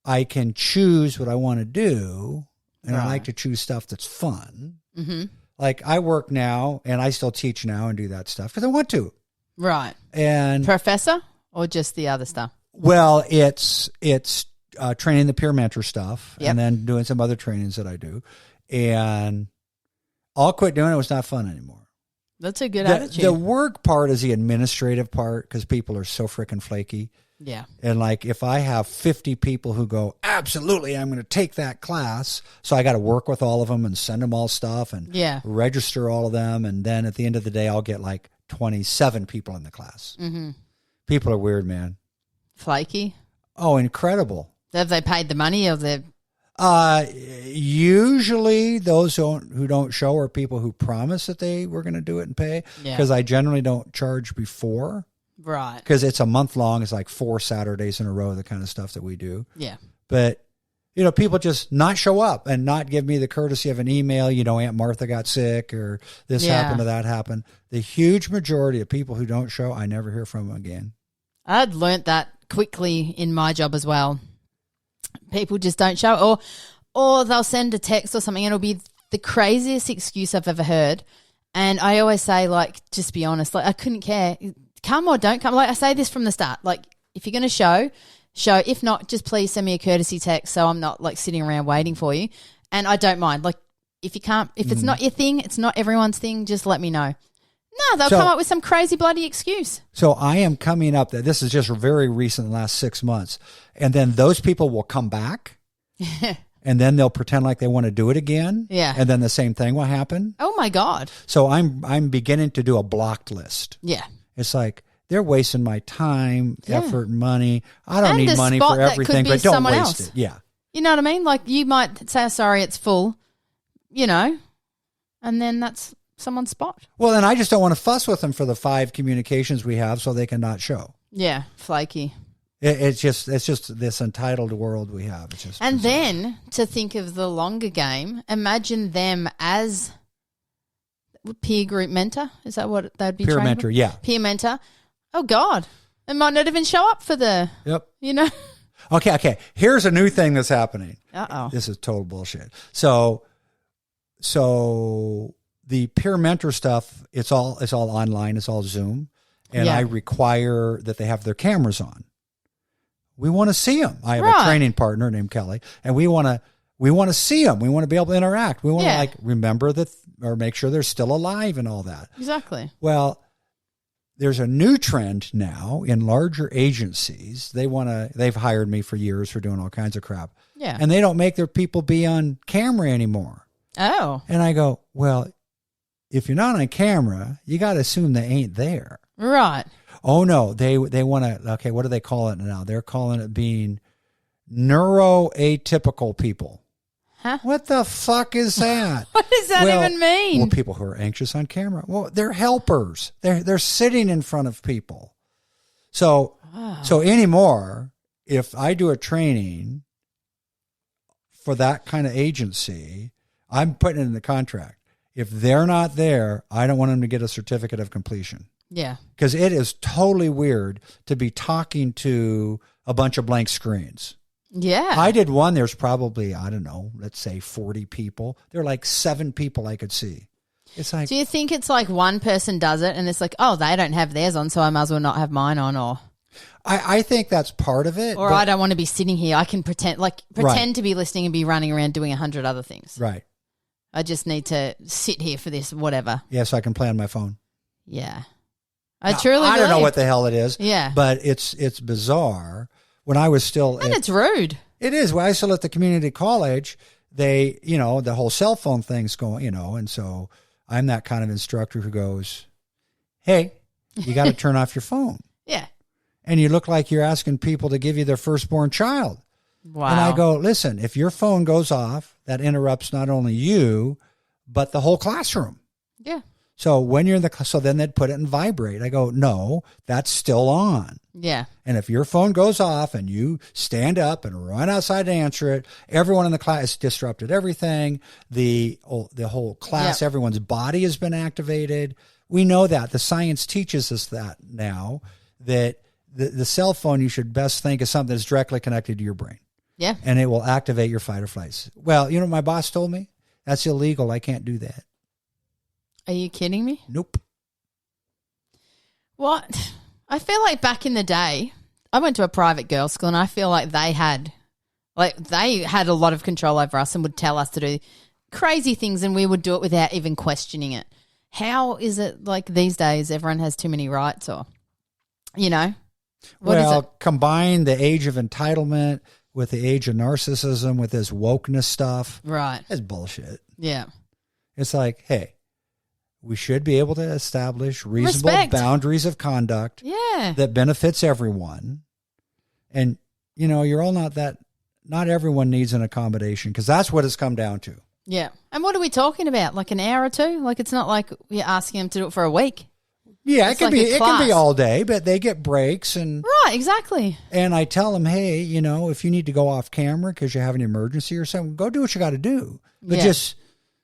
Speaker 2: I can choose what I want to do. and I like to choose stuff that's fun. Mm-hmm. Like I work now, and I still teach now and do that stuff because I want to.
Speaker 1: Right.
Speaker 2: And
Speaker 1: professor or just the other stuff?
Speaker 2: Well, it's training the peer mentor stuff,
Speaker 1: Yep.
Speaker 2: and then doing some other trainings that I do, and I'll quit doing it. It's not fun anymore.
Speaker 1: That's a good attitude.
Speaker 2: The work part is the administrative part because people are so freaking flaky.
Speaker 1: Yeah.
Speaker 2: And like if I have 50 people who go, absolutely, I'm going to take that class. So I got to work with all of them and send them all stuff and register all of them. And then at the end of the day, I'll get like 27 people in the class. Mm-hmm. People are weird, man.
Speaker 1: Flaky?
Speaker 2: Oh, incredible.
Speaker 1: Have they paid the money or they've...
Speaker 2: Usually those who don't show are people who promise that they were going to do it and pay. Because I generally don't charge before.
Speaker 1: Right.
Speaker 2: Because it's a month long. It's like 4 Saturdays in a row, the kind of stuff that we do.
Speaker 1: Yeah.
Speaker 2: But, people just not show up and not give me the courtesy of an email. Aunt Martha got sick or this happened or that happened. The huge majority of people who don't show, I never hear from them again.
Speaker 1: I'd learnt that quickly in my job as well. People just don't show, or they'll send a text or something and it'll be the craziest excuse I've ever heard. And I always say, like, just be honest. Like, I couldn't care. Come or don't come. Like, I say this from the start. Like, if you're going to show. If not, just please send me a courtesy text so I'm not, like, sitting around waiting for you. And I don't mind. Like, if you can't, if it's not your thing, it's not everyone's thing, just let me know. No, they'll come up with some crazy bloody excuse.
Speaker 2: So I am coming up, this is just very recent, the last 6 months. And then those people will come back. And then they'll pretend like they want to do it again.
Speaker 1: Yeah.
Speaker 2: And then the same thing will happen.
Speaker 1: Oh, my God.
Speaker 2: So I'm beginning to do a blocked list.
Speaker 1: Yeah.
Speaker 2: It's like they're wasting my time, effort, and money. I don't need money for everything, but don't waste it. Yeah.
Speaker 1: You know what I mean? Like you might say, sorry, it's full, and then that's someone's spot.
Speaker 2: Well, then I just don't want to fuss with them for the 5 communications we have so they can not show.
Speaker 1: Yeah, flaky.
Speaker 2: It's just this entitled world we have. It's just
Speaker 1: and
Speaker 2: bizarre.
Speaker 1: Then to think of the longer game, imagine them as peer group mentor. Is that what they'd be?
Speaker 2: Peer
Speaker 1: trained
Speaker 2: mentor,
Speaker 1: with?
Speaker 2: yeah.
Speaker 1: Peer mentor. Oh God, it might not even show up for the.
Speaker 2: Yep.
Speaker 1: Okay.
Speaker 2: Here's a new thing that's happening.
Speaker 1: Uh-oh.
Speaker 2: This is total bullshit. So the peer mentor stuff, it's all online. It's all Zoom, and I require that they have their cameras on. We want to see them. I have a training partner named Kelly, and we want to see them. We want to be able to interact. We want to remember or make sure they're still alive and all that.
Speaker 1: Exactly.
Speaker 2: Well, there's a new trend now in larger agencies. They've hired me for years for doing all kinds of crap.
Speaker 1: Yeah.
Speaker 2: And they don't make their people be on camera anymore.
Speaker 1: Oh.
Speaker 2: And I go, well, if you're not on camera, you got to assume they ain't there.
Speaker 1: Right.
Speaker 2: Oh, no, they want to, okay, what do they call it now? They're calling it being neuroatypical people.
Speaker 1: Huh?
Speaker 2: What the fuck is that?
Speaker 1: What does that even mean?
Speaker 2: Well, people who are anxious on camera. Well, they're helpers. They're sitting in front of people. So anymore, if I do a training for that kind of agency, I'm putting it in the contract. If they're not there, I don't want them to get a certificate of completion.
Speaker 1: Yeah.
Speaker 2: Because it is totally weird to be talking to a bunch of blank screens.
Speaker 1: Yeah.
Speaker 2: I did one. There's probably, I don't know, let's say 40 people. There are like 7 people I could see. It's like.
Speaker 1: Do you think it's like one person does it and it's like, oh, they don't have theirs on, so I might as well not have mine on, or.
Speaker 2: I think that's part of it.
Speaker 1: Or I don't want to be sitting here. I can pretend to be listening and be running around doing 100 other things.
Speaker 2: Right.
Speaker 1: I just need to sit here for this, whatever.
Speaker 2: Yeah, so I can play on my phone.
Speaker 1: Yeah.
Speaker 2: I don't know what the hell it is.
Speaker 1: Yeah.
Speaker 2: But it's bizarre. When I was still...
Speaker 1: And it's rude.
Speaker 2: It is. When I was still at the community college, they, the whole cell phone thing's going, and so I'm that kind of instructor who goes, hey, you got to turn off your phone.
Speaker 1: Yeah.
Speaker 2: And you look like you're asking people to give you their firstborn child.
Speaker 1: Wow.
Speaker 2: And I go, listen, if your phone goes off, that interrupts not only you, but the whole classroom.
Speaker 1: Yeah.
Speaker 2: So when you're in so then they'd put it in vibrate. I go, no, that's still on.
Speaker 1: Yeah.
Speaker 2: And if your phone goes off and you stand up and run outside to answer it, everyone in the class disrupted everything. The whole class, everyone's body has been activated. We know that. The science teaches us that now, that the cell phone you should best think is something that's directly connected to your brain.
Speaker 1: Yeah.
Speaker 2: And it will activate your fight or flights. Well, you know what my boss told me? That's illegal. I can't do that.
Speaker 1: Are you kidding me?
Speaker 2: Nope.
Speaker 1: What? I feel like back in the day, I went to a private girls' school and I feel like they had a lot of control over us and would tell us to do crazy things and we would do it without even questioning it. How is it like these days everyone has too many rights or, you know? What is it?
Speaker 2: Combine the age of entitlement with the age of narcissism with this wokeness stuff.
Speaker 1: Right.
Speaker 2: It's bullshit.
Speaker 1: Yeah.
Speaker 2: It's like, hey, we should be able to establish reasonable boundaries of conduct that benefits everyone. And, you know, not everyone needs an accommodation because that's what it's come down to.
Speaker 1: Yeah. And what are we talking about? Like an hour or two? Like it's not like you're asking them to do it for a week.
Speaker 2: Yeah, it can be all day, but they get breaks and
Speaker 1: right, exactly.
Speaker 2: And I tell them, hey, you know, if you need to go off camera because you have an emergency or something, go do what you got to do. But just,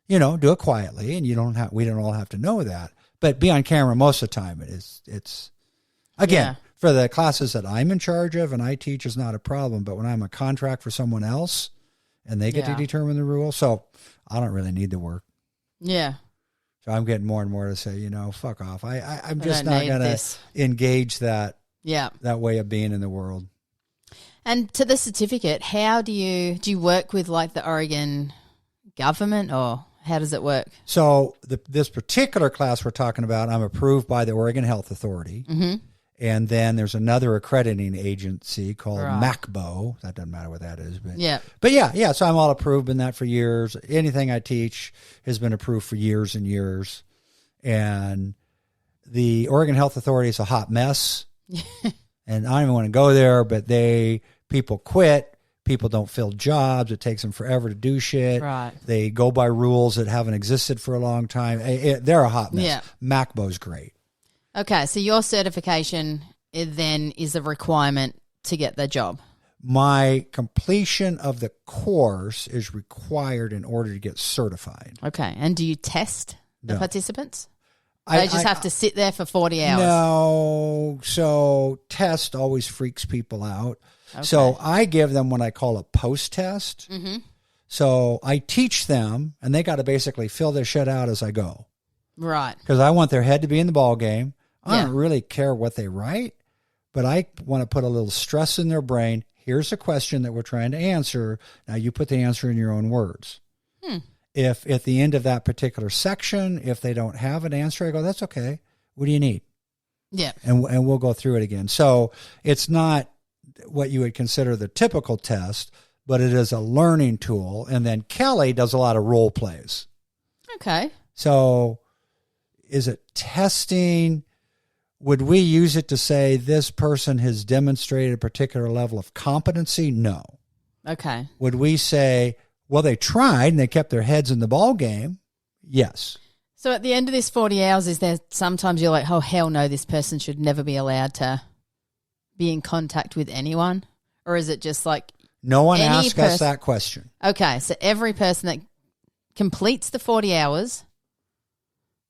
Speaker 2: you know, do it quietly, and we don't all have to know that. But be on camera most of the time. It's again for the classes that I'm in charge of and I teach is not a problem. But when I'm a contract for someone else, and they get to determine the rule, so I don't really need the work. Yeah. So I'm getting more and more to say, you know, fuck off. I'm just not going to engage that way of being in the world.
Speaker 1: And to the certificate, how do you work with like the Oregon government or how does it work?
Speaker 2: So this particular class we're talking about, I'm approved by the Oregon Health Authority. Mm-hmm. And then there's another accrediting agency called MACBO. That doesn't matter what that is. But yeah. So I'm all approved in that for years. Anything I teach has been approved for years and years. And the Oregon Health Authority is a hot mess. And I don't even want to go there, but people quit. People don't fill jobs. It takes them forever to do shit. Right. They go by rules that haven't existed for a long time. They're a hot mess. Yeah. MACBO's great.
Speaker 1: Okay, so your certification then is a requirement to get the job.
Speaker 2: My completion of the course is required in order to get certified.
Speaker 1: Okay, and do you test the participants? They just have to sit there for 40 hours?
Speaker 2: No, so test always freaks people out. Okay. So I give them what I call a post-test. Mm-hmm. So I teach them, and they got to basically fill their shit out as I go. Right. Because I want their head to be in the ball game. I don't really care what they write, but I want to put a little stress in their brain. Here's a question that we're trying to answer. Now you put the answer in your own words. If at the end of that particular section, if they don't have an answer, I go, that's okay. What do you need? Yeah. And we'll go through it again. So it's not what you would consider the typical test, but it is a learning tool. And then Kelly does a lot of role plays. Okay. So is it testing? Would we use it to say this person has demonstrated a particular level of competency? No. Okay. Would we say, well, they tried and they kept their heads in the ball game? Yes.
Speaker 1: So at the end of this 40 hours, is there sometimes you're like, oh, hell no, this person should never be allowed to be in contact with anyone? Or is it just like
Speaker 2: no one asked us that question.
Speaker 1: Okay, so every person that completes the 40 hours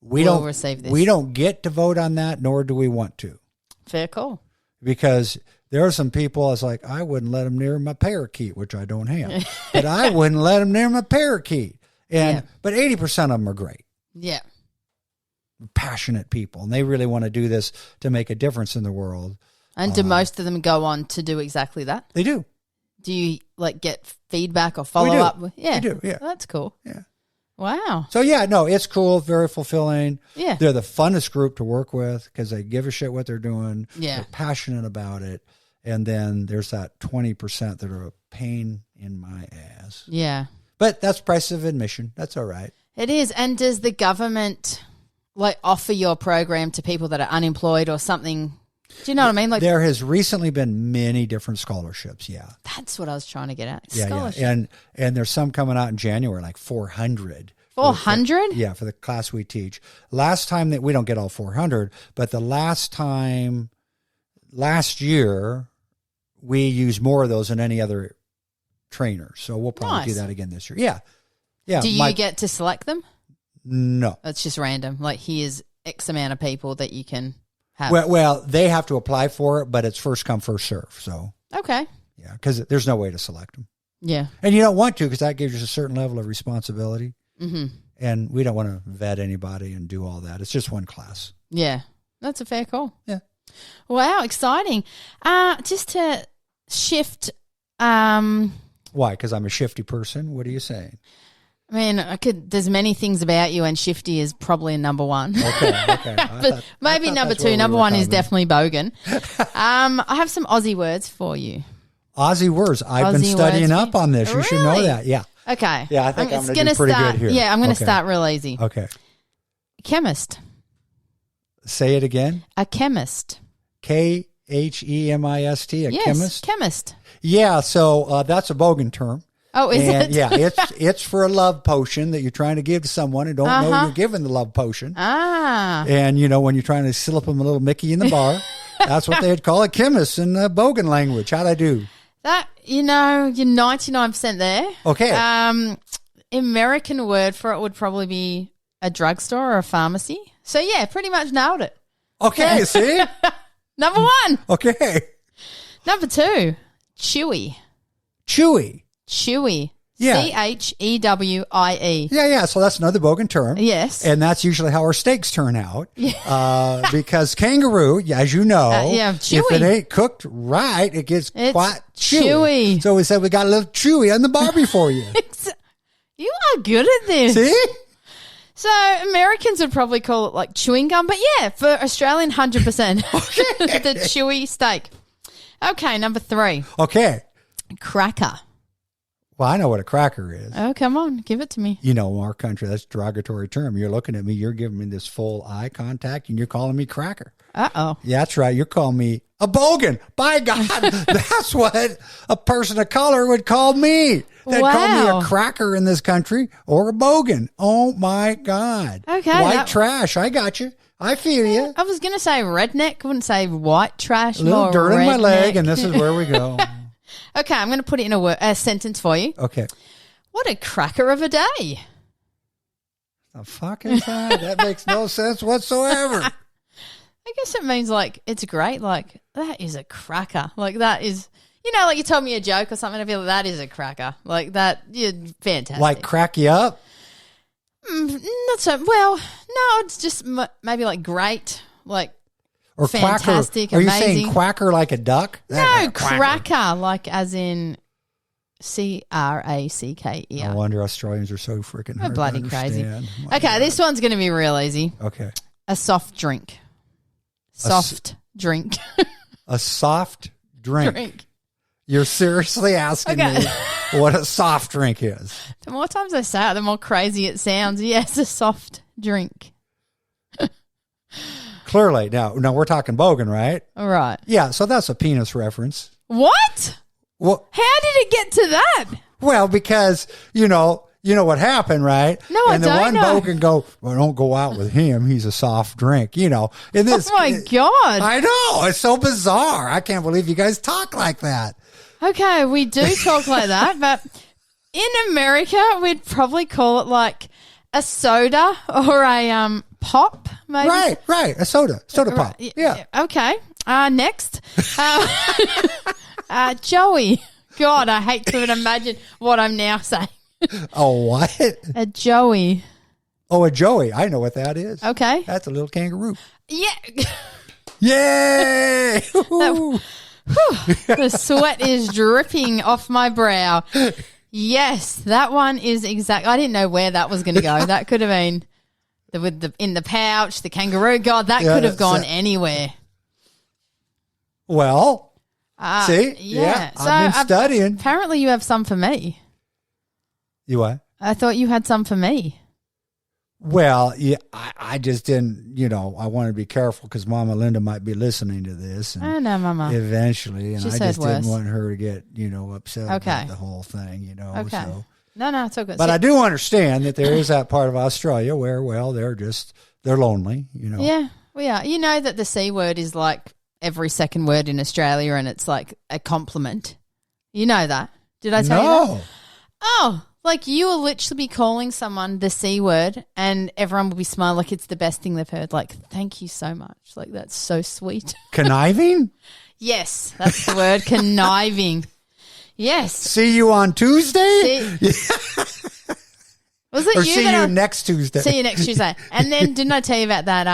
Speaker 2: we
Speaker 1: will receive this.
Speaker 2: We don't get to vote on that, nor do we want to.
Speaker 1: Fair call.
Speaker 2: Because there are some people, I was like, I wouldn't let them near my parakeet, which I don't have. But I wouldn't let them near my parakeet. But 80% of them are great. Yeah. Passionate people. And they really want to do this to make a difference in the world.
Speaker 1: And do most of them go on to do exactly that?
Speaker 2: They do.
Speaker 1: Do you like get feedback or follow up? Yeah.
Speaker 2: We do, yeah.
Speaker 1: Well, that's cool. Yeah. Wow.
Speaker 2: So, no, it's cool, very fulfilling. Yeah. They're the funnest group to work with because they give a shit what they're doing. Yeah. They're passionate about it. And then there's that 20% that are a pain in my ass. Yeah. But that's price of admission. That's all right.
Speaker 1: It is. And does the government offer your program to people that are unemployed or something? Do you know what I mean?
Speaker 2: There has recently been many different scholarships, yeah.
Speaker 1: That's what I was trying to get at.
Speaker 2: Scholarship. Yeah. And there's some coming out in January, like 400.
Speaker 1: 400?
Speaker 2: Yeah, for the class we teach. Last time that we don't get all 400, but the last year, we used more of those than any other trainer. So we'll probably do that again this year. Yeah. Yeah.
Speaker 1: Do you get to select them?
Speaker 2: No.
Speaker 1: It's just random. Here's X amount of people that you can have.
Speaker 2: Well, they have to apply for it, but it's first come, first serve. So
Speaker 1: okay.
Speaker 2: Yeah, because there's no way to select them.
Speaker 1: Yeah.
Speaker 2: And you don't want to because that gives you a certain level of responsibility.
Speaker 1: Mm-hmm.
Speaker 2: And we don't want to vet anybody and do all that. It's just one class.
Speaker 1: Yeah. That's a fair call.
Speaker 2: Yeah.
Speaker 1: Wow, exciting. Just to shift.
Speaker 2: Why? Because I'm a shifty person? What are you saying?
Speaker 1: I mean, there's many things about you, and shifty is probably number one.
Speaker 2: Okay.
Speaker 1: But maybe number two. Number one is definitely bogan. I have some Aussie words for you.
Speaker 2: Aussie words. I've been studying up on this. You should know that. Yeah.
Speaker 1: Okay.
Speaker 2: Yeah, I think I'm going to do pretty good here.
Speaker 1: Yeah, I'm going to start real easy.
Speaker 2: Okay.
Speaker 1: Chemist.
Speaker 2: Say it again.
Speaker 1: A chemist.
Speaker 2: Khemist.
Speaker 1: Yes,
Speaker 2: chemist.
Speaker 1: Chemist.
Speaker 2: Yeah. So that's a bogan term.
Speaker 1: Oh, is it?
Speaker 2: Yeah, it's for a love potion that you're trying to give to someone and don't know you're giving the love potion. And, when you're trying to slip them a little Mickey in the bar, that's what they'd call a chemist in bogan language. How'd I do?
Speaker 1: That, you're 99% there.
Speaker 2: Okay.
Speaker 1: American word for it would probably be a drugstore or a pharmacy. So, yeah, pretty much nailed it.
Speaker 2: Okay, see?
Speaker 1: Number one.
Speaker 2: Okay.
Speaker 1: Number two, chewy.
Speaker 2: Chewy.
Speaker 1: Chewy.
Speaker 2: Yeah.
Speaker 1: Chewie.
Speaker 2: Yeah. So that's another bogan term.
Speaker 1: Yes.
Speaker 2: And that's usually how our steaks turn out. Yeah. Because kangaroo, as you know,
Speaker 1: chewy.
Speaker 2: If it ain't cooked right, it's quite
Speaker 1: chewy.
Speaker 2: So we said we got a little chewy on the barbie for you.
Speaker 1: You are good at this.
Speaker 2: See?
Speaker 1: So Americans would probably call it like chewing gum, but yeah, for Australian, 100%. The chewy steak. Okay, number three.
Speaker 2: Okay.
Speaker 1: Cracker.
Speaker 2: Well, I know what a cracker is.
Speaker 1: Oh, come on. Give it to me.
Speaker 2: In our country, that's a derogatory term. You're looking at me, you're giving me this full eye contact, and you're calling me cracker.
Speaker 1: Uh-oh.
Speaker 2: Yeah, that's right. You're calling me a bogan. By God, that's what a person of color would call me. They'd call me a cracker in this country or a bogan. Oh, my God.
Speaker 1: Okay.
Speaker 2: White trash. I got you. I feel you.
Speaker 1: I was going to say redneck. I wouldn't say white trash.
Speaker 2: A little
Speaker 1: more
Speaker 2: dirt
Speaker 1: redneck.
Speaker 2: in my leg, and this is where we go.
Speaker 1: Okay, I'm going to put it in a sentence for you.
Speaker 2: Okay.
Speaker 1: What a cracker of a day.
Speaker 2: The fuck is that? That makes no sense whatsoever.
Speaker 1: I guess it means like it's great. Like that is a cracker. Like that is, like you told me a joke or something. I feel like that is a cracker. Like that, you're fantastic.
Speaker 2: Like crack you up?
Speaker 1: Not so well. No, it's just maybe like great. Like.
Speaker 2: Or
Speaker 1: fantastic,
Speaker 2: quacker. Are you
Speaker 1: amazing.
Speaker 2: saying quacker like a duck?
Speaker 1: No, cracker, like as in cracker.
Speaker 2: No wonder Australians are so freaking hard
Speaker 1: bloody
Speaker 2: to
Speaker 1: crazy.
Speaker 2: understand.
Speaker 1: Okay, this one's going to be real easy.
Speaker 2: Okay.
Speaker 1: A soft drink. Soft drink.
Speaker 2: A soft drink. You're seriously asking me what a soft drink is?
Speaker 1: The more times I say it, the more crazy it sounds. Yes, a soft drink.
Speaker 2: Clearly. Now we're talking bogan, right?
Speaker 1: All right.
Speaker 2: Yeah, so that's a penis reference.
Speaker 1: What?
Speaker 2: Well,
Speaker 1: how did it get to that?
Speaker 2: Well, because, you know what happened, right?
Speaker 1: No,
Speaker 2: and
Speaker 1: I don't know.
Speaker 2: And the one bogan go, well, don't go out with him. He's a soft drink, And this,
Speaker 1: oh, my God.
Speaker 2: I know. It's so bizarre. I can't believe you guys talk like that.
Speaker 1: Okay, we do talk like that, but in America, we'd probably call it like a soda or a pop, maybe.
Speaker 2: Right. A soda pop. Yeah.
Speaker 1: Okay. Next. Joey. God, I hate to even imagine what I'm now saying.
Speaker 2: A what?
Speaker 1: A Joey.
Speaker 2: Oh, a Joey. I know what that is.
Speaker 1: Okay.
Speaker 2: That's a little kangaroo.
Speaker 1: Yeah.
Speaker 2: Yay!
Speaker 1: The sweat is dripping off my brow. Yes, that one is exact. I didn't know where that was going to go. That could have been in the pouch, the kangaroo. God, that could have gone anywhere.
Speaker 2: Well, see?
Speaker 1: Yeah. So
Speaker 2: I've been studying.
Speaker 1: Apparently you have some for me.
Speaker 2: You what?
Speaker 1: I thought you had some for me.
Speaker 2: Well, yeah, I just didn't, I want to be careful because Mama Linda might be listening to this. And
Speaker 1: I know, Mama.
Speaker 2: Eventually, and
Speaker 1: She
Speaker 2: I
Speaker 1: said
Speaker 2: just
Speaker 1: worse.
Speaker 2: didn't want her to get, upset about the whole thing,
Speaker 1: Okay.
Speaker 2: So.
Speaker 1: No, it's all good.
Speaker 2: But I do understand that there is that part of Australia where, they're lonely,
Speaker 1: Yeah, we are. You know that the C word is like every second word in Australia and it's like a compliment. You know that. Did I tell you that? Oh, like you will literally be calling someone the C word and everyone will be smiling like it's the best thing they've heard. Like, thank you so much. Like, that's so sweet.
Speaker 2: Conniving?
Speaker 1: Yes, that's the word, conniving. Yes.
Speaker 2: See you on Tuesday?
Speaker 1: Was it
Speaker 2: or
Speaker 1: you
Speaker 2: see you next Tuesday?
Speaker 1: See you next Tuesday. And then didn't I tell you about that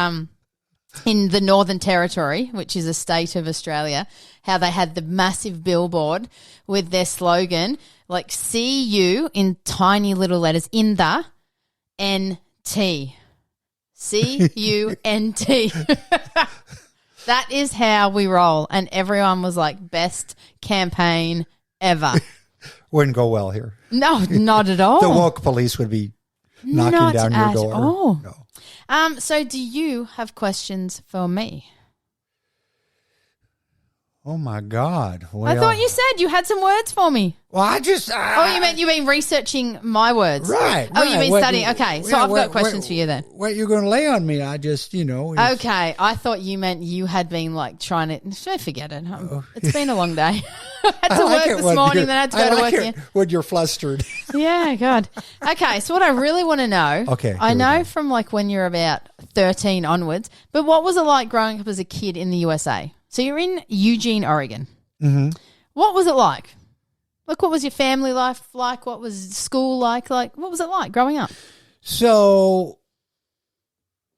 Speaker 1: in the Northern Territory, which is a state of Australia, how they had the massive billboard with their slogan, like see you in tiny little letters in the N-T. C-U-N-T. That is how we roll. And everyone was like, best campaign ever.
Speaker 2: Wouldn't go well here.
Speaker 1: No, not at all.
Speaker 2: The woke police would be knocking down your door.
Speaker 1: All.
Speaker 2: No.
Speaker 1: So do you have questions for me?
Speaker 2: Oh, my God. Well,
Speaker 1: I thought you said you had some words for me.
Speaker 2: Well, I just...
Speaker 1: you meant you've been researching my words.
Speaker 2: Right.
Speaker 1: Oh, you've been studying. Okay, so I've got questions for you then.
Speaker 2: What you're going to lay on me? I just,
Speaker 1: Okay, I thought you meant you had been like trying to... Forget it. It's been a long day. I had to work this morning, then I had to go to work again.
Speaker 2: When you're flustered.
Speaker 1: Yeah, God. Okay, so what I really want to know...
Speaker 2: Okay.
Speaker 1: I know from like when you're about 13 onwards, but what was it like growing up as a kid in the USA? So you're in Eugene, Oregon.
Speaker 2: Mm-hmm.
Speaker 1: What was it like? Like, what was your family life like? What was school like? Like, what was it like growing up?
Speaker 2: So,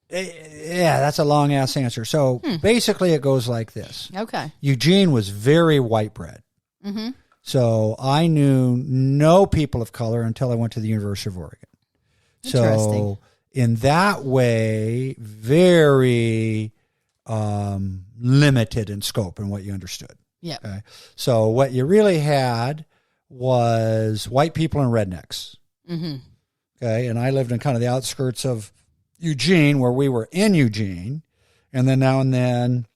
Speaker 2: yeah, that's a long-ass answer. So, basically it goes like this.
Speaker 1: Okay.
Speaker 2: Eugene was very white bread.
Speaker 1: Mm-hmm.
Speaker 2: So, I knew no people of color until I went to the University of Oregon. So, in that way, very... limited in scope and what you understood.
Speaker 1: Yeah.
Speaker 2: Okay. So what you really had was white people and rednecks.
Speaker 1: Mm-hmm.
Speaker 2: Okay. And I lived in kind of the outskirts of Eugene, where we were in Eugene. And then now and then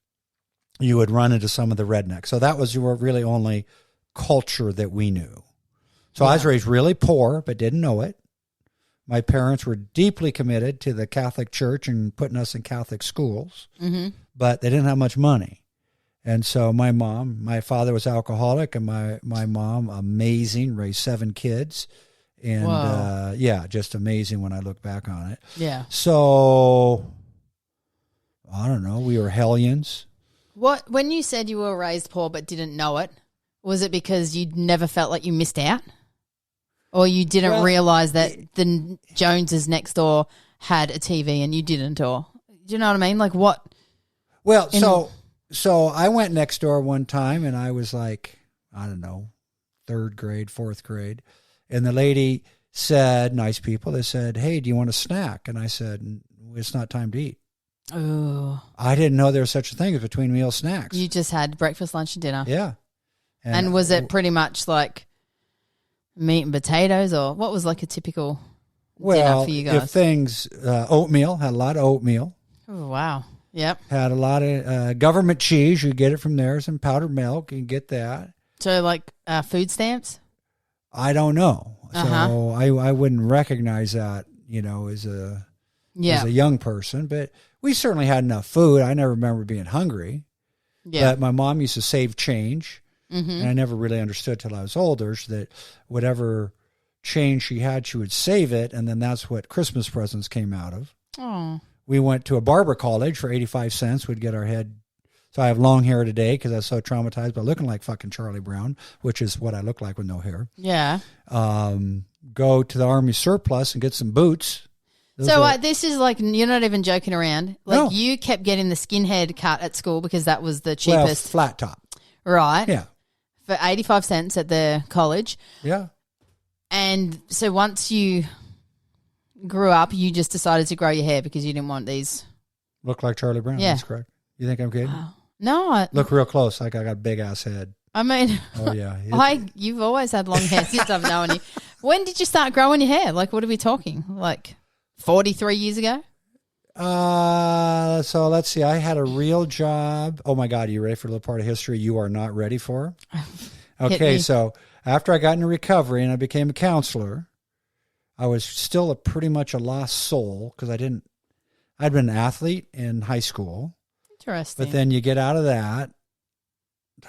Speaker 2: you would run into some of the rednecks. So that was your really only culture that we knew. So I was raised really poor, but didn't know it. My parents were deeply committed to the Catholic Church and putting us in Catholic schools, but they didn't have much money. And so my father was alcoholic, and my mom, amazing, raised 7 kids. And, just amazing when I look back on it.
Speaker 1: Yeah.
Speaker 2: So, I don't know, we were hellions.
Speaker 1: When you said you were raised poor but didn't know it, was it because you never felt like you missed out? Or you didn't realize that the Joneses next door had a TV and you didn't, or do you know what I mean? Like what?
Speaker 2: Well, so I went next door one time and I was like, I don't know, 3rd grade, 4th grade. And the lady said, nice people, they said, hey, do you want a snack? And I said, it's not time to eat.
Speaker 1: Oh.
Speaker 2: I didn't know there was such a thing as between meal snacks.
Speaker 1: You just had breakfast, lunch, and dinner.
Speaker 2: Yeah.
Speaker 1: And was it pretty much like meat and potatoes, or what was like a typical dinner for you guys?
Speaker 2: If things, oatmeal, had a lot of oatmeal.
Speaker 1: Oh, wow. Yep.
Speaker 2: Had a lot of government cheese. You get it from there. Some powdered milk. You can get that.
Speaker 1: So like food stamps?
Speaker 2: I don't know. So I wouldn't recognize that, as a young person. But we certainly had enough food. I never remember being hungry. Yeah. But my mom used to save change. Mm-hmm. And I never really understood till I was older that whatever change she had, she would save it. And then that's what Christmas presents came out of.
Speaker 1: Oh.
Speaker 2: We went to a barber college for 85 cents. We'd get our head. So I have long hair today because I was so traumatized by looking like fucking Charlie Brown, which is what I look like with no hair.
Speaker 1: Yeah.
Speaker 2: Go to the Army surplus and get some boots.
Speaker 1: This is like, you're not even joking around. Like
Speaker 2: No.
Speaker 1: You kept getting the skinhead cut at school because that was the cheapest.
Speaker 2: Flat top.
Speaker 1: Right.
Speaker 2: Yeah.
Speaker 1: For 85 cents at the college.
Speaker 2: Yeah.
Speaker 1: And so once you grew up, you just decided to grow your hair because you didn't want these.
Speaker 2: Look like Charlie Brown.
Speaker 1: Yeah.
Speaker 2: That's correct. You think I'm kidding?
Speaker 1: No.
Speaker 2: Look real close. Like I got a big ass head.
Speaker 1: I mean,
Speaker 2: oh yeah.
Speaker 1: You've always had long hair since I've known you. When did you start growing your hair? Like, what are we talking? Like 43 years ago?
Speaker 2: So let's see. I had a real job. Oh my God. Are you ready for a little part of history you are not ready for? Okay. So after I got into recovery and I became a counselor, I was still pretty much a lost soul because I'd been an athlete in high school.
Speaker 1: Interesting.
Speaker 2: But then you get out of that.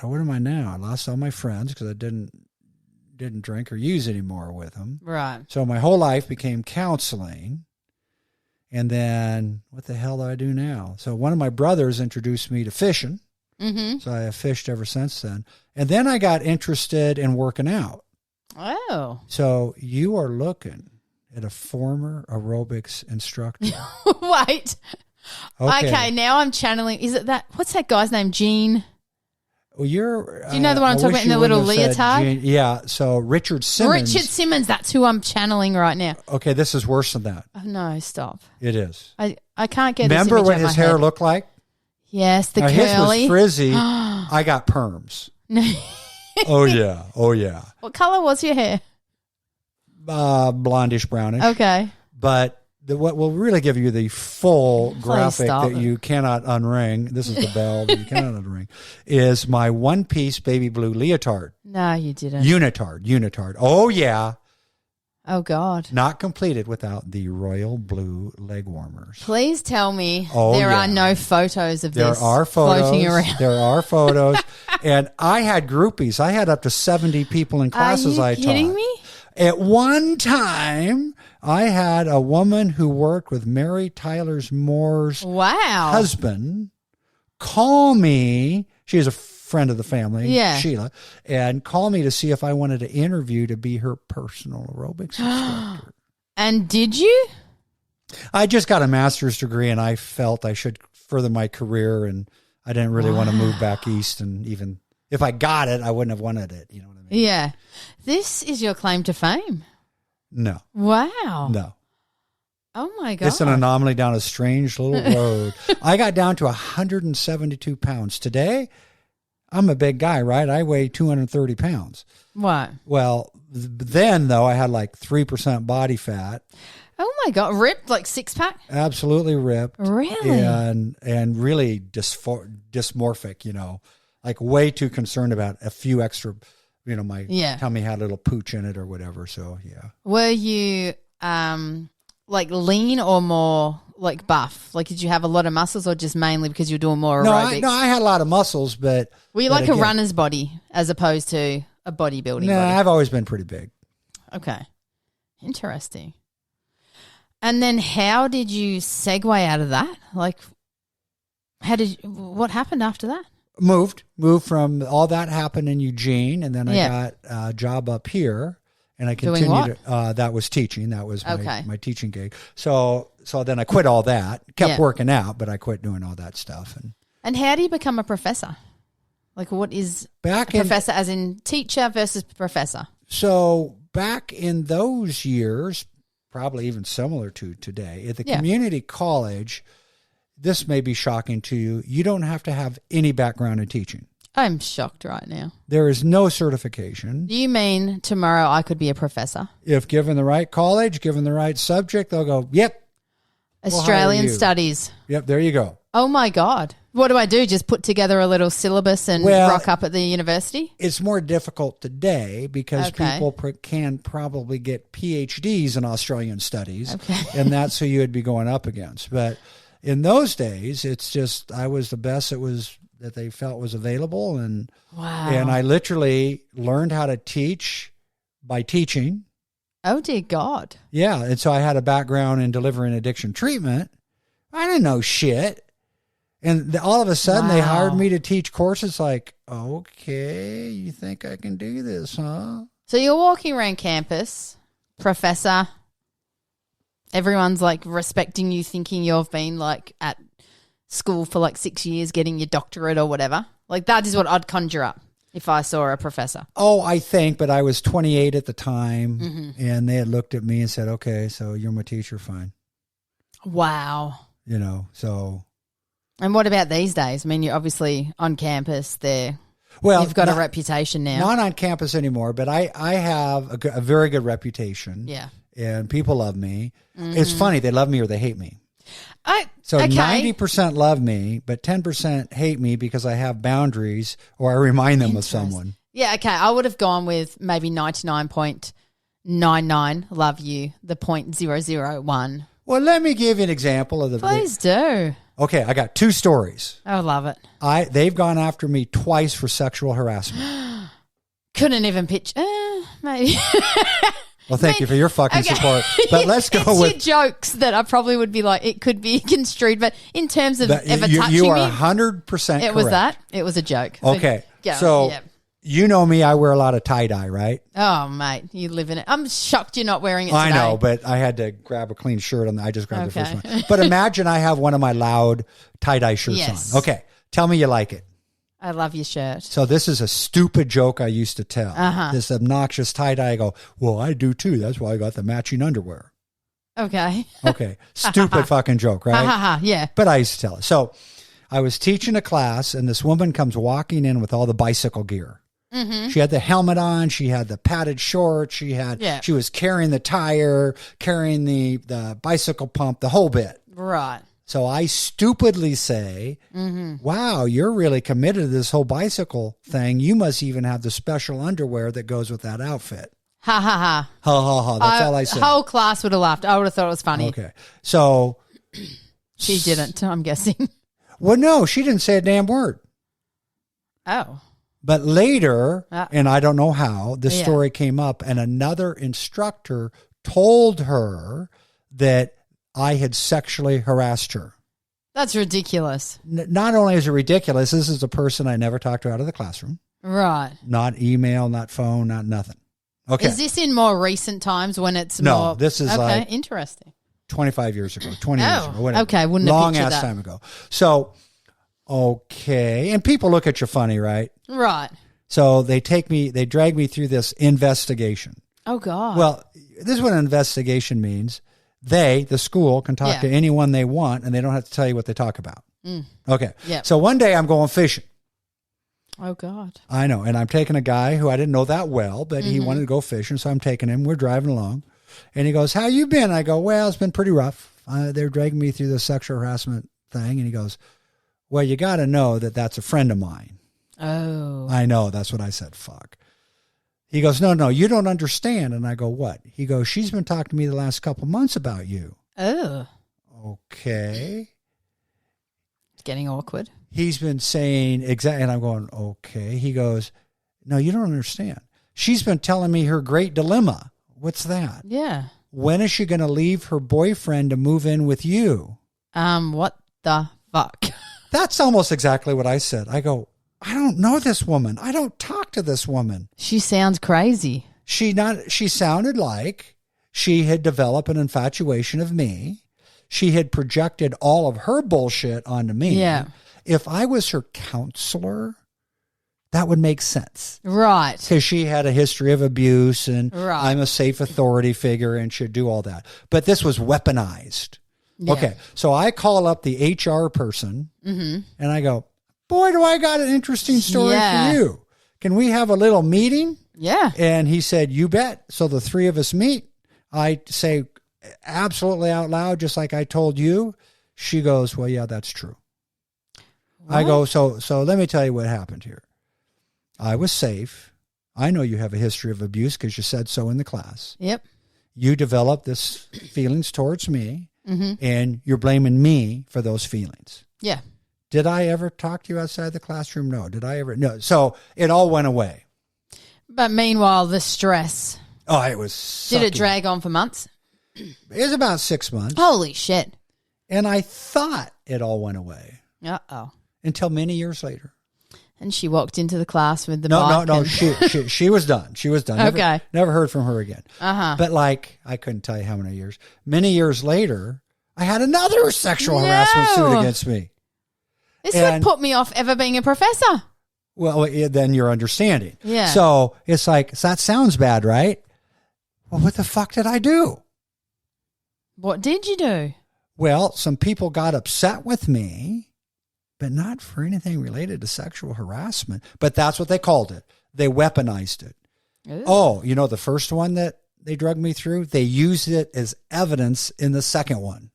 Speaker 2: What am I now? I lost all my friends because I didn't drink or use anymore with them.
Speaker 1: Right.
Speaker 2: So my whole life became counseling. And then what the hell do I do now? So one of my brothers introduced me to fishing.
Speaker 1: Mm-hmm.
Speaker 2: So I have fished ever since then. And then I got interested in working out.
Speaker 1: Oh.
Speaker 2: So you are looking at a former aerobics instructor.
Speaker 1: Wait. Okay, now I'm channeling. Is it that? What's that guy's name? Gene?
Speaker 2: Well, you're.
Speaker 1: Do you know the one I'm talking about in the little leotard?
Speaker 2: Yeah. So Richard Simmons.
Speaker 1: Richard Simmons. That's who I'm channeling right now.
Speaker 2: Okay, this is worse than that.
Speaker 1: Oh, no, stop.
Speaker 2: It is.
Speaker 1: I can't get.
Speaker 2: Remember
Speaker 1: this
Speaker 2: what
Speaker 1: image
Speaker 2: his
Speaker 1: out of my
Speaker 2: hair
Speaker 1: head.
Speaker 2: looked like?
Speaker 1: Yes, the
Speaker 2: Now,
Speaker 1: curly.
Speaker 2: his was frizzy. I got perms. Oh yeah. Oh yeah.
Speaker 1: What color was your hair?
Speaker 2: Blondish brownish.
Speaker 1: Okay.
Speaker 2: But what will really give you the full graphic
Speaker 1: stop
Speaker 2: that
Speaker 1: it.
Speaker 2: you cannot unring, this is the bell that you cannot unring, is my one-piece baby blue leotard.
Speaker 1: No, you didn't.
Speaker 2: Unitard. Oh, yeah.
Speaker 1: Oh, God.
Speaker 2: Not completed without the royal blue leg warmers.
Speaker 1: Please tell me
Speaker 2: Oh,
Speaker 1: there
Speaker 2: yeah.
Speaker 1: are no photos of
Speaker 2: There
Speaker 1: this
Speaker 2: are
Speaker 1: floating
Speaker 2: photos.
Speaker 1: around.
Speaker 2: There are photos. And I had groupies. I had up to 70 people in classes I
Speaker 1: Are you
Speaker 2: taught.
Speaker 1: kidding me?
Speaker 2: At one time, I had a woman who worked with Mary Tyler Moore's
Speaker 1: Wow.
Speaker 2: husband call me. She is a friend of the family,
Speaker 1: Yeah.
Speaker 2: Sheila, and call me to see if I wanted to interview to be her personal aerobics instructor.
Speaker 1: And did you?
Speaker 2: I just got a master's degree, and I felt I should further my career, and I didn't really want to move back east. And even if I got it, I wouldn't have wanted it. You know what I mean?
Speaker 1: Yeah. This is your claim to fame.
Speaker 2: No.
Speaker 1: Wow.
Speaker 2: No.
Speaker 1: Oh, my God.
Speaker 2: It's an anomaly down a strange little road. I got down to 172 pounds. Today, I'm a big guy, right? I weigh 230 pounds.
Speaker 1: What?
Speaker 2: Well, then, though, I had like 3% body fat.
Speaker 1: Oh, my God. Ripped like six-pack?
Speaker 2: Absolutely ripped.
Speaker 1: Really?
Speaker 2: And really dysmorphic, you know, like way too concerned about a few extra, you know, my tummy had a little pooch in it or whatever. So, yeah.
Speaker 1: Were you like lean or more like buff? Like, did you have a lot of muscles or just mainly because you're doing more aerobics?
Speaker 2: I had a lot of muscles, but.
Speaker 1: Were you like a runner's body as opposed to a bodybuilding
Speaker 2: No,
Speaker 1: body?
Speaker 2: I've always been pretty big.
Speaker 1: Okay. Interesting. And then how did you segue out of that? Like, what happened after that?
Speaker 2: Moved from all that happened in Eugene, and then I got a job up here, and I continued.
Speaker 1: Doing what?
Speaker 2: That was teaching. That was my teaching gig. So then I quit all that. Kept working out, but I quit doing all that stuff.
Speaker 1: And how do you become a professor? Like, what is professor as in teacher versus professor?
Speaker 2: So back in those years, probably even similar to today, at the community college, this may be shocking to you. You don't have to have any background in teaching.
Speaker 1: I'm shocked right now.
Speaker 2: There is no certification.
Speaker 1: Do you mean tomorrow I could be a professor?
Speaker 2: If given the right college, given the right subject, they'll go, yep.
Speaker 1: Australian studies.
Speaker 2: Yep, there you go.
Speaker 1: Oh, my God. What do I do? Just put together a little syllabus and rock up at the university?
Speaker 2: It's more difficult today because people can probably get PhDs in Australian studies, and that's who you would be going up against. But in those days, it's just I was the best that they felt was available, and I literally learned how to teach by teaching.
Speaker 1: Oh, dear God.
Speaker 2: Yeah, and so I had a background in delivering addiction treatment. I didn't know shit. And all of a sudden, they hired me to teach courses like, okay, you think I can do this, huh?
Speaker 1: So you're walking around campus, professor. Everyone's like respecting you, thinking you've been like at school for like 6 years, getting your doctorate or whatever. Like that is what I'd conjure up if I saw a professor.
Speaker 2: Oh, I think, but I was 28 at the time, and they had looked at me and said, okay, so you're my teacher, fine.
Speaker 1: Wow.
Speaker 2: You know, so...
Speaker 1: And what about these days? I mean, you're obviously on campus there.
Speaker 2: Well,
Speaker 1: you've got a reputation now.
Speaker 2: Not on campus anymore, but I have a very good reputation.
Speaker 1: Yeah.
Speaker 2: And people love me. It's funny. They love me or they hate me. 90% love me, but 10% hate me because I have boundaries or I remind them of someone.
Speaker 1: Yeah, okay. I would have gone with maybe 99.99 love you, the 0.001.
Speaker 2: Well, let me give you an example of the...
Speaker 1: Please do.
Speaker 2: Okay, I got 2 stories.
Speaker 1: I love it.
Speaker 2: They've gone after me twice for sexual harassment.
Speaker 1: Couldn't even pitch. Maybe.
Speaker 2: Well, thank you for your fucking support. But let's go
Speaker 1: it's
Speaker 2: with
Speaker 1: your jokes that I probably would be like, it could be construed, but in terms of ever touching
Speaker 2: you are
Speaker 1: me,
Speaker 2: 100% correct.
Speaker 1: it was that. It was a joke.
Speaker 2: Okay.
Speaker 1: Yeah,
Speaker 2: so
Speaker 1: yeah.
Speaker 2: you know me, I wear a lot of tie-dye, right?
Speaker 1: Oh, mate, you live in it. I'm shocked you're not wearing it today.
Speaker 2: I know, but I had to grab a clean shirt and I just grabbed the
Speaker 1: Okay.
Speaker 2: first one. But imagine I have one of my loud tie-dye shirts
Speaker 1: Yes.
Speaker 2: on. Okay. Tell me you like it.
Speaker 1: I love your shirt.
Speaker 2: So this is a stupid joke I used to tell. This obnoxious tie-dye. I go, well, I do too. That's why I got the matching underwear.
Speaker 1: Okay.
Speaker 2: Okay. Stupid fucking joke, right?
Speaker 1: Yeah.
Speaker 2: But I used to tell it. So I was teaching a class and this woman comes walking in with all the bicycle gear. Mm-hmm. She had the helmet on. She had the padded shorts. She was carrying the tire, carrying the bicycle pump, the whole bit.
Speaker 1: Right.
Speaker 2: So I stupidly say, wow, you're really committed to this whole bicycle thing. You must even have the special underwear that goes with that outfit.
Speaker 1: Ha ha ha.
Speaker 2: Ha ha ha. That's all I said.
Speaker 1: The whole class would have laughed. I would have thought it was funny.
Speaker 2: Okay. So.
Speaker 1: She didn't, I'm guessing.
Speaker 2: Well, no, she didn't say a damn word.
Speaker 1: Oh.
Speaker 2: But later, and I don't know how, the story came up and another instructor told her that I had sexually harassed her.
Speaker 1: That's ridiculous.
Speaker 2: Not only is it ridiculous, this is a person I never talked to out of the classroom.
Speaker 1: Right.
Speaker 2: Not email, not phone, not nothing. Okay.
Speaker 1: Is this in more recent times when it's
Speaker 2: no,
Speaker 1: more...
Speaker 2: this is like
Speaker 1: interesting.
Speaker 2: 25 years ago, 20 years ago, whatever.
Speaker 1: Okay, wouldn't have
Speaker 2: long
Speaker 1: pictured
Speaker 2: ass
Speaker 1: that.
Speaker 2: time ago. So, okay. And people look at you funny, right?
Speaker 1: Right.
Speaker 2: So they drag me through this investigation.
Speaker 1: Oh, God.
Speaker 2: Well, this is what an investigation means. They, the school, can talk to anyone they want, and they don't have to tell you what they talk about. Okay.
Speaker 1: Yeah.
Speaker 2: So one day I'm going fishing.
Speaker 1: Oh, God.
Speaker 2: I know. And I'm taking a guy who I didn't know that well, but he wanted to go fishing, so I'm taking him. We're driving along. And he goes, how you been? I go, well, it's been pretty rough. They're dragging me through the sexual harassment thing. And he goes, well, you got to know that that's a friend of mine.
Speaker 1: Oh.
Speaker 2: I know. That's what I said. Fuck. He goes, no, you don't understand. And I go, what? He goes, she's been talking to me the last couple months about you.
Speaker 1: Oh.
Speaker 2: Okay.
Speaker 1: It's getting awkward.
Speaker 2: He's been saying exactly, and I'm going, okay. He goes, no, you don't understand. She's been telling me her great dilemma. What's that?
Speaker 1: Yeah.
Speaker 2: When is she going to leave her boyfriend to move in with you?
Speaker 1: What the fuck?
Speaker 2: That's almost exactly what I said. I go, I don't know this woman. I don't talk to this woman.
Speaker 1: She sounds crazy.
Speaker 2: She sounded like she had developed an infatuation of me. She had projected all of her bullshit onto me.
Speaker 1: Yeah.
Speaker 2: If I was her counselor, that would make sense.
Speaker 1: Right.
Speaker 2: Because she had a history of abuse and
Speaker 1: Right.
Speaker 2: I'm a safe authority figure and should do all that. But this was weaponized.
Speaker 1: Yeah.
Speaker 2: Okay. So I call up the HR person and I go, boy, do I got an interesting story for you. Can we have a little meeting?
Speaker 1: Yeah.
Speaker 2: And he said, you bet. So the three of us meet. I say absolutely out loud, just like I told you. She goes, well, yeah, that's true.
Speaker 1: What?
Speaker 2: I go, so let me tell you what happened here. I was safe. I know you have a history of abuse because you said so in the class.
Speaker 1: Yep.
Speaker 2: You developed this feelings towards me and you're blaming me for those feelings.
Speaker 1: Yeah.
Speaker 2: Did I ever talk to you outside the classroom? No. Did I ever? No. So it all went away.
Speaker 1: But meanwhile, the stress.
Speaker 2: Oh, it was
Speaker 1: Did it
Speaker 2: sucking.
Speaker 1: drag on for months?
Speaker 2: It was about 6 months.
Speaker 1: Holy shit.
Speaker 2: And I thought it all went away
Speaker 1: Uh-oh.
Speaker 2: until many years later.
Speaker 1: And she walked into the class with the
Speaker 2: No.
Speaker 1: and-
Speaker 2: She was done. She was done.
Speaker 1: Okay.
Speaker 2: Never heard from her again.
Speaker 1: Uh-huh.
Speaker 2: But like, I couldn't tell you how many years. Many years later, I had another sexual harassment suit against me.
Speaker 1: This would put me off ever being a professor.
Speaker 2: Well, then you're understanding.
Speaker 1: Yeah.
Speaker 2: So it's like, that sounds bad, right? Well, what the fuck did I do?
Speaker 1: What did you do?
Speaker 2: Well, some people got upset with me, but not for anything related to sexual harassment. But that's what they called it. They weaponized it.
Speaker 1: Ooh.
Speaker 2: Oh, you know, the first one that they drugged me through, they used it as evidence in the second one.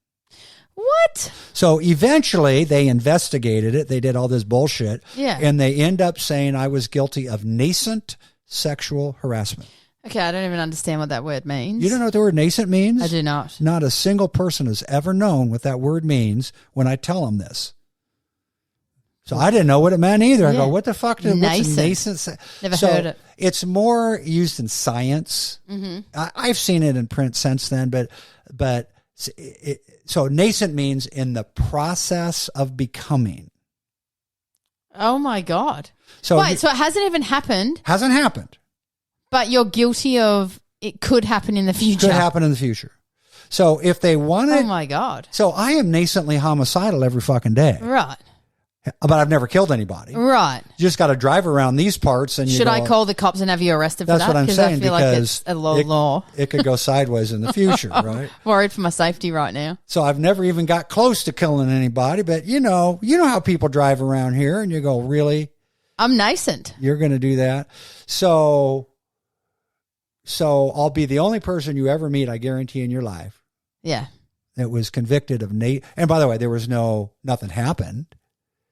Speaker 1: What?
Speaker 2: So eventually they investigated it. They did all this bullshit.
Speaker 1: Yeah.
Speaker 2: And they end up saying I was guilty of nascent sexual harassment.
Speaker 1: Okay, I don't even understand what that word means.
Speaker 2: You don't know what the word nascent means?
Speaker 1: I do not.
Speaker 2: Not a single person has ever known what that word means when I tell them this. So I didn't know what it meant either. I
Speaker 1: Yeah.
Speaker 2: go, what the fuck? What's nascent?
Speaker 1: Never heard it.
Speaker 2: It's more used in science. I've seen it in print since then, but so nascent means in the process of becoming.
Speaker 1: Oh my God.
Speaker 2: So
Speaker 1: Wait, so it hasn't even happened,
Speaker 2: hasn't happened.
Speaker 1: but you're guilty of it could happen in the future.
Speaker 2: Could happen in the future. So if they wanted,
Speaker 1: Oh my God.
Speaker 2: so I am nascently homicidal every fucking day,
Speaker 1: Right.
Speaker 2: but I've never killed anybody.
Speaker 1: Right.
Speaker 2: You just got to drive around these parts, and
Speaker 1: Should I call the cops and have you arrested for
Speaker 2: That's
Speaker 1: that?
Speaker 2: what I'm saying,
Speaker 1: I feel like it's a law.
Speaker 2: it could go sideways in the future, right?
Speaker 1: Worried for my safety right now.
Speaker 2: So I've never even got close to killing anybody, but you know how people drive around here, and you go, really?
Speaker 1: I'm nascent.
Speaker 2: You're going to do that? So I'll be the only person you ever meet, I guarantee, in your life
Speaker 1: Yeah.
Speaker 2: that was convicted of and by the way, there was nothing happened.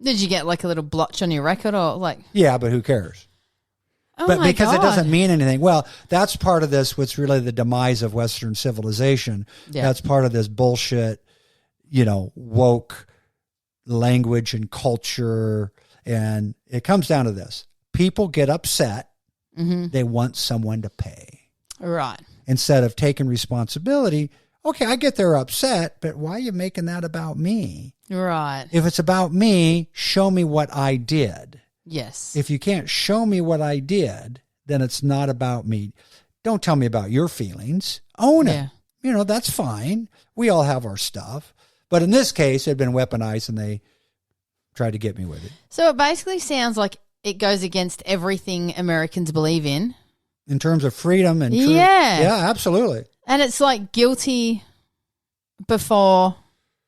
Speaker 1: Did you get like a little blotch on your record or like?
Speaker 2: Yeah, but who cares?
Speaker 1: Oh
Speaker 2: But
Speaker 1: my
Speaker 2: because
Speaker 1: God.
Speaker 2: it doesn't mean anything. Well, that's part of this, what's really the demise of Western civilization.
Speaker 1: Yeah.
Speaker 2: That's part of this bullshit, woke language and culture. And it comes down to this. People get upset. They want someone to pay.
Speaker 1: Right.
Speaker 2: Instead of taking responsibility. Okay, I get they're upset, but why are you making that about me?
Speaker 1: Right.
Speaker 2: If it's about me, show me what I did.
Speaker 1: Yes.
Speaker 2: If you can't show me what I did, then it's not about me. Don't tell me about your feelings. Own it. That's fine. We all have our stuff. But in this case, it had been weaponized and they tried to get me with it.
Speaker 1: So it basically sounds like it goes against everything Americans believe in.
Speaker 2: In terms of freedom and truth.
Speaker 1: Yeah.
Speaker 2: Yeah, absolutely.
Speaker 1: And it's like guilty before,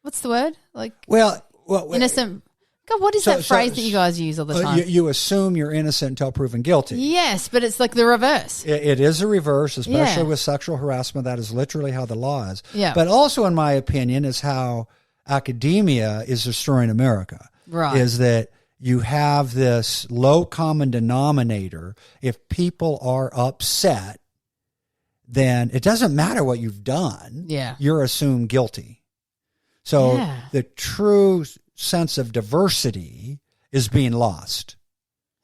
Speaker 1: what's the word? Like
Speaker 2: Well,
Speaker 1: innocent. God, what is that phrase that you guys use all the time?
Speaker 2: You assume you're innocent until proven guilty.
Speaker 1: Yes, but it's like the reverse.
Speaker 2: It is a reverse, especially with sexual harassment. That is literally how the law is.
Speaker 1: Yeah.
Speaker 2: But also, in my opinion, is how academia is destroying America.
Speaker 1: Right.
Speaker 2: Is that you have this low common denominator. If people are upset, then it doesn't matter what you've done.
Speaker 1: Yeah.
Speaker 2: You're assumed guilty. So the true sense of diversity is being lost.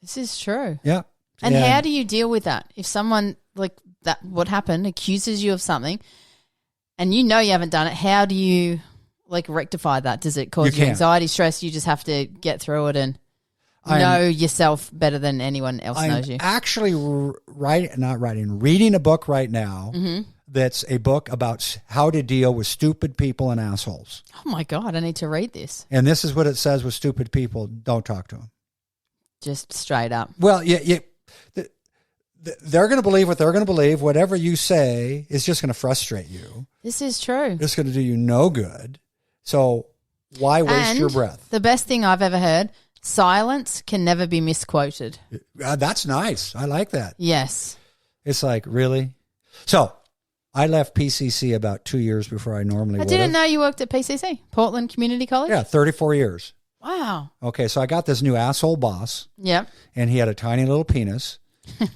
Speaker 1: This is true.
Speaker 2: Yeah.
Speaker 1: And how do you deal with that? If someone like that, what happened, accuses you of something and you haven't done it, how do you like rectify that? Does it cause you anxiety, stress? You just have to get through it and know yourself better than anyone else knows you.
Speaker 2: I'm actually reading a book right now that's a book about how to deal with stupid people and assholes.
Speaker 1: Oh my God, I need to read this.
Speaker 2: And this is what it says with stupid people. Don't talk to them.
Speaker 1: Just straight up.
Speaker 2: Well, they're going to believe what they're going to believe. Whatever you say is just going to frustrate you.
Speaker 1: This is true.
Speaker 2: It's going to do you no good. So why waste your breath?
Speaker 1: The best thing I've ever heard, silence can never be misquoted.
Speaker 2: That's nice. I like that.
Speaker 1: Yes.
Speaker 2: It's like, really? So I left PCC about 2 years before I normally would.
Speaker 1: I didn't know you worked at PCC, Portland Community College.
Speaker 2: Yeah, 34 years.
Speaker 1: Wow.
Speaker 2: Okay, so I got this new asshole boss.
Speaker 1: Yep.
Speaker 2: And he had a tiny little penis.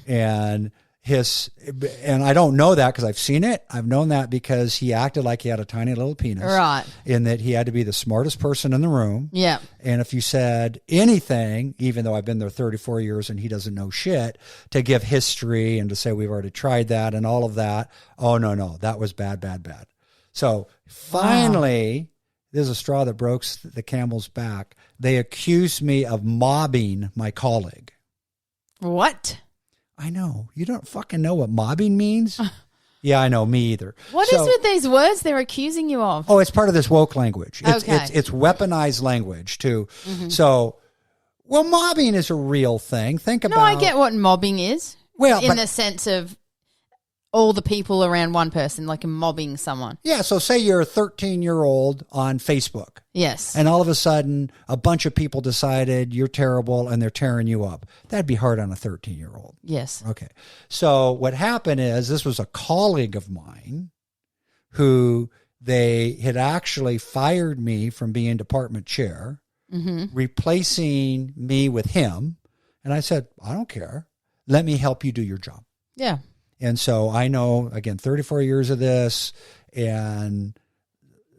Speaker 2: and I don't know that because I've seen it. I've known that because he acted like he had a tiny little penis.
Speaker 1: Right.
Speaker 2: In that he had to be the smartest person in the room.
Speaker 1: Yeah.
Speaker 2: And if you said anything, even though I've been there 34 years and he doesn't know shit, to give history and to say we've already tried that and all of that. Oh, no. That was bad. So finally, there's a straw that broke the camel's back. They accused me of mobbing my colleague.
Speaker 1: What?
Speaker 2: I know. You don't fucking know what mobbing means? Yeah, I know. Me either.
Speaker 1: What is with these words they're accusing you of?
Speaker 2: Oh, it's part of this woke language.
Speaker 1: Okay.
Speaker 2: It's weaponized language, too. So, mobbing is a real thing. Think about...
Speaker 1: No, I get what mobbing is.
Speaker 2: Well,
Speaker 1: in the sense of all the people around one person, like mobbing someone.
Speaker 2: Yeah, so say you're a 13-year-old on Facebook.
Speaker 1: Yes.
Speaker 2: And all of a sudden, a bunch of people decided you're terrible and they're tearing you up. That'd be hard on a 13-year-old.
Speaker 1: Yes.
Speaker 2: Okay. So what happened is this was a colleague of mine who they had actually fired me from being department chair, replacing me with him. And I said, I don't care. Let me help you do your job.
Speaker 1: Yeah.
Speaker 2: And so I know, again, 34 years of this. And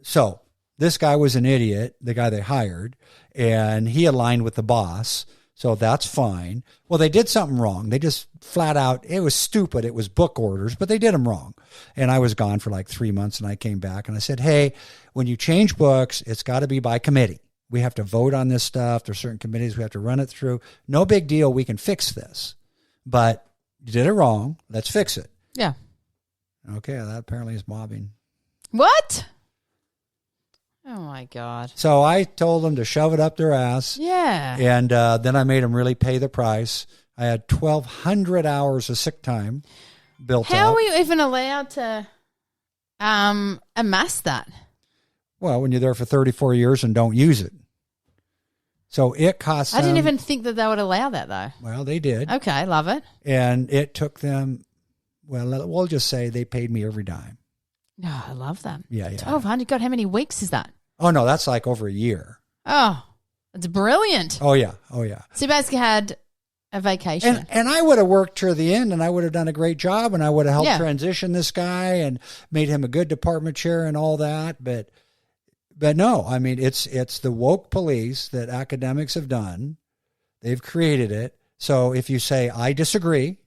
Speaker 2: so this guy was an idiot, the guy they hired, and he aligned with the boss. So that's fine. Well, they did something wrong. They just flat out, it was stupid. It was book orders, but they did them wrong. And I was gone for like 3 months, and I came back and I said, hey, when you change books, it's got to be by committee. We have to vote on this stuff. There's certain committees we have to run it through. No big deal. We can fix this. But you did it wrong. Let's fix it.
Speaker 1: Yeah.
Speaker 2: Okay, that apparently is mobbing.
Speaker 1: What? Oh, my God.
Speaker 2: So I told them to shove it up their ass.
Speaker 1: Yeah.
Speaker 2: And then I made them really pay the price. I had 1,200 hours of sick time built up.
Speaker 1: How are you even allowed to amass that?
Speaker 2: Well, when you're there for 34 years and don't use it. So it cost them.
Speaker 1: I didn't even think that they would allow that, though.
Speaker 2: Well, they did.
Speaker 1: Okay, love it.
Speaker 2: And it took them, well, we'll just say they paid me every dime.
Speaker 1: Oh, I love that.
Speaker 2: Yeah.
Speaker 1: 1,200. God, how many weeks is that?
Speaker 2: Oh, no, that's like over a year.
Speaker 1: Oh, that's brilliant.
Speaker 2: Oh, yeah.
Speaker 1: So you basically had a vacation.
Speaker 2: And I would have worked to the end, and I would have done a great job, and I would have helped transition this guy and made him a good department chair and all that. But no, I mean, it's the woke police that academics have done. They've created it. So if you say, I disagree,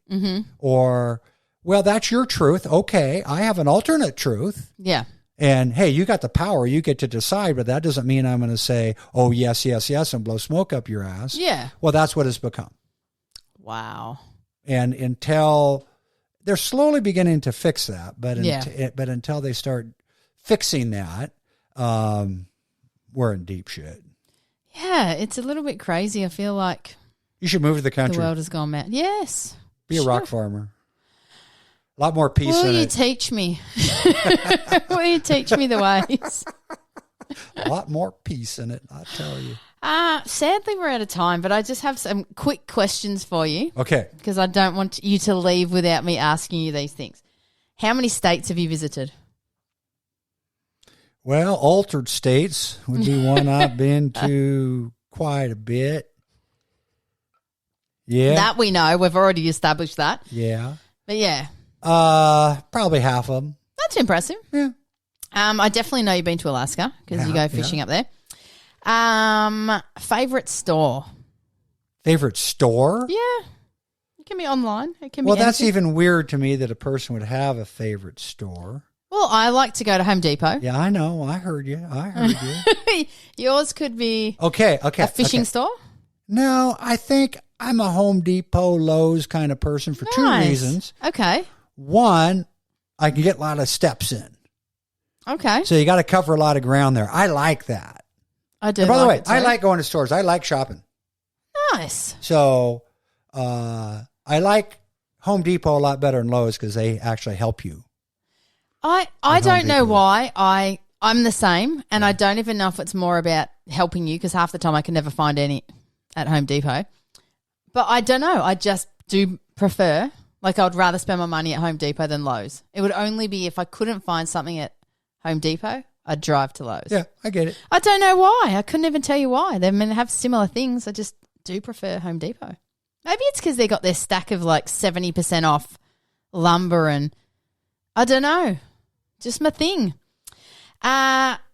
Speaker 2: or, well, that's your truth. Okay, I have an alternate truth.
Speaker 1: Yeah.
Speaker 2: And, hey, you got the power. You get to decide, but that doesn't mean I'm going to say, oh, yes, yes, yes, and blow smoke up your ass.
Speaker 1: Yeah.
Speaker 2: Well, that's what it's become.
Speaker 1: Wow.
Speaker 2: And until they're slowly beginning to fix that, but until they start fixing that, we're in deep shit.
Speaker 1: Yeah, it's a little bit crazy. I feel like
Speaker 2: you should move to the country.
Speaker 1: The world has gone mad. Yes.
Speaker 2: Be a rock farmer. A lot more peace in it.
Speaker 1: Will you teach me? Will you teach me the ways?
Speaker 2: A lot more peace in it, I tell you.
Speaker 1: Sadly, we're out of time, but I just have some quick questions for you.
Speaker 2: Okay.
Speaker 1: Because I don't want you to leave without me asking you these things. How many states have you visited?
Speaker 2: Well, altered states would be one I've been to quite a bit. Yeah.
Speaker 1: That we know. We've already established that.
Speaker 2: Yeah.
Speaker 1: But yeah.
Speaker 2: Probably half of them.
Speaker 1: That's impressive.
Speaker 2: Yeah.
Speaker 1: I definitely know you've been to Alaska because you go fishing up there. Favorite store?
Speaker 2: Favorite store?
Speaker 1: Yeah. It can be online. It can be
Speaker 2: that's
Speaker 1: anything.
Speaker 2: even weird to me that a person would have a favorite store.
Speaker 1: Well, I like to go to Home Depot.
Speaker 2: Yeah, I know. I heard you.
Speaker 1: Yours could be
Speaker 2: okay.
Speaker 1: A fishing store?
Speaker 2: No, I think I'm a Home Depot, Lowe's kind of person for two reasons.
Speaker 1: Okay.
Speaker 2: One, I can get a lot of steps in.
Speaker 1: Okay.
Speaker 2: So you got to cover a lot of ground there. I like that.
Speaker 1: I do.
Speaker 2: And by the way, I like going to stores. I like shopping.
Speaker 1: Nice.
Speaker 2: So I like Home Depot a lot better than Lowe's because they actually help you.
Speaker 1: I don't know why. I'm the same, and I don't even know if it's more about helping you because half the time I can never find any at Home Depot. But I don't know. I just do prefer, like I would rather spend my money at Home Depot than Lowe's. It would only be if I couldn't find something at Home Depot, I'd drive to Lowe's.
Speaker 2: Yeah, I get it.
Speaker 1: I don't know why. I couldn't even tell you why. They have similar things. I just do prefer Home Depot. Maybe it's because they got their stack of like 70% off lumber and I don't know. Just my thing.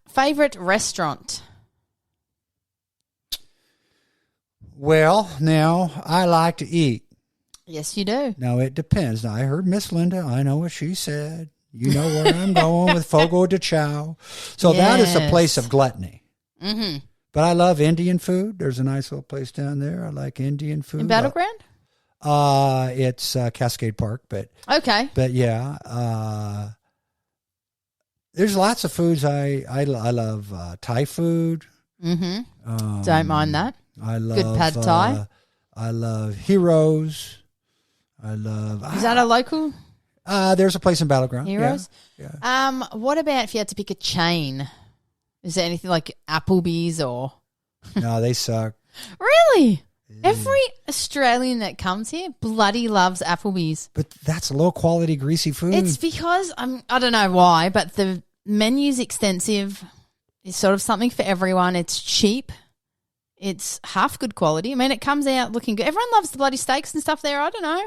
Speaker 1: Favorite restaurant?
Speaker 2: Well, now I like to eat.
Speaker 1: Yes, you do.
Speaker 2: Now it depends. Now I heard Miss Linda. I know what she said. You know where I'm going with Fogo de Chao. So that is a place of gluttony.
Speaker 1: Mm-hmm.
Speaker 2: But I love Indian food. There's a nice little place down there. I like Indian food.
Speaker 1: In Battleground?
Speaker 2: It's Cascade Park, but
Speaker 1: okay.
Speaker 2: But yeah, there's lots of foods I love. Thai food.
Speaker 1: Mm-hmm. Don't mind that.
Speaker 2: I love
Speaker 1: good pad Thai.
Speaker 2: I love Heroes. I love.
Speaker 1: Is that a local?
Speaker 2: There's a place in Battleground.
Speaker 1: Heroes.
Speaker 2: Yeah.
Speaker 1: What about if you had to pick a chain? Is there anything like Applebee's or?
Speaker 2: No, they suck.
Speaker 1: Really? Every Australian that comes here bloody loves Applebee's.
Speaker 2: But that's low quality, greasy food.
Speaker 1: It's because I don't know why, but the menu's extensive. It's sort of something for everyone. It's cheap. It's half good quality. I mean, it comes out looking good. Everyone loves the bloody steaks and stuff there. I don't know.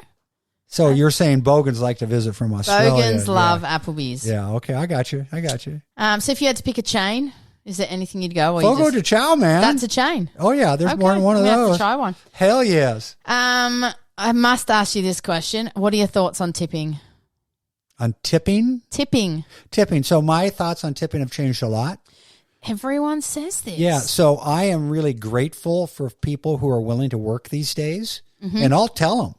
Speaker 2: So you're saying Bogans like to visit from Australia?
Speaker 1: Bogans love Applebee's.
Speaker 2: Yeah, okay. I got you.
Speaker 1: So if you had to pick a chain, Is there anything you'd go? Or
Speaker 2: Fogo de Chao, man.
Speaker 1: That's a chain.
Speaker 2: Oh, yeah. There's more than one of
Speaker 1: We have
Speaker 2: those.
Speaker 1: to try one.
Speaker 2: Hell yes.
Speaker 1: I must ask you this question. What are your thoughts on tipping?
Speaker 2: On tipping?
Speaker 1: Tipping.
Speaker 2: So my thoughts on tipping have changed a lot.
Speaker 1: Everyone says this.
Speaker 2: Yeah. So I am really grateful for people who are willing to work these days. And I'll tell them.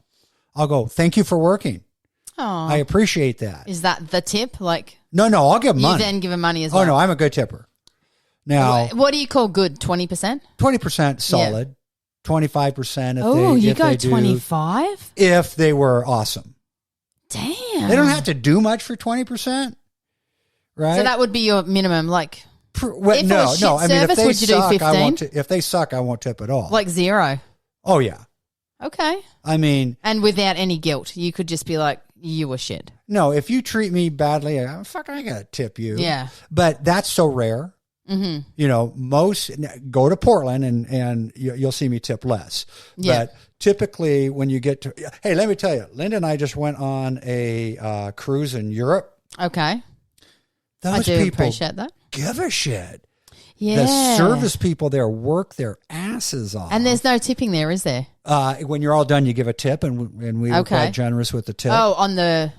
Speaker 2: I'll go, thank you for working.
Speaker 1: Oh,
Speaker 2: I appreciate that.
Speaker 1: is that the tip? Like,
Speaker 2: No, I'll give them
Speaker 1: you
Speaker 2: money.
Speaker 1: then give them money as well?
Speaker 2: Oh, no, I'm a good tipper. Now,
Speaker 1: What do you call good? 20%?
Speaker 2: 20% solid, 25% if
Speaker 1: Oh, you
Speaker 2: if
Speaker 1: go
Speaker 2: they do,
Speaker 1: 25?
Speaker 2: if they were awesome.
Speaker 1: Damn.
Speaker 2: They don't have to do much for 20%, right?
Speaker 1: So that would be your minimum, like if it was
Speaker 2: no.
Speaker 1: shit
Speaker 2: I mean, if
Speaker 1: service,
Speaker 2: they
Speaker 1: would you do
Speaker 2: suck,
Speaker 1: 15?
Speaker 2: if they suck, I won't tip at all.
Speaker 1: like 0.
Speaker 2: Oh yeah.
Speaker 1: Okay.
Speaker 2: I mean,
Speaker 1: And without any guilt, you could just be like, you were shit.
Speaker 2: no. If you treat me badly, I gotta tip you.
Speaker 1: Yeah.
Speaker 2: But that's so rare.
Speaker 1: Mm-hmm.
Speaker 2: You know, most go to Portland and you'll see me tip less.
Speaker 1: Yeah.
Speaker 2: But typically when you get to, hey, let me tell you, Linda and I just went on a cruise in Europe.
Speaker 1: Okay.
Speaker 2: Those
Speaker 1: I do
Speaker 2: people
Speaker 1: appreciate that.
Speaker 2: give a shit.
Speaker 1: Yeah.
Speaker 2: The service people there work their asses off.
Speaker 1: And there's no tipping there, is there?
Speaker 2: When you're all done, you give a tip, and we were
Speaker 1: Okay.
Speaker 2: quite generous with the tip.
Speaker 1: Oh, on the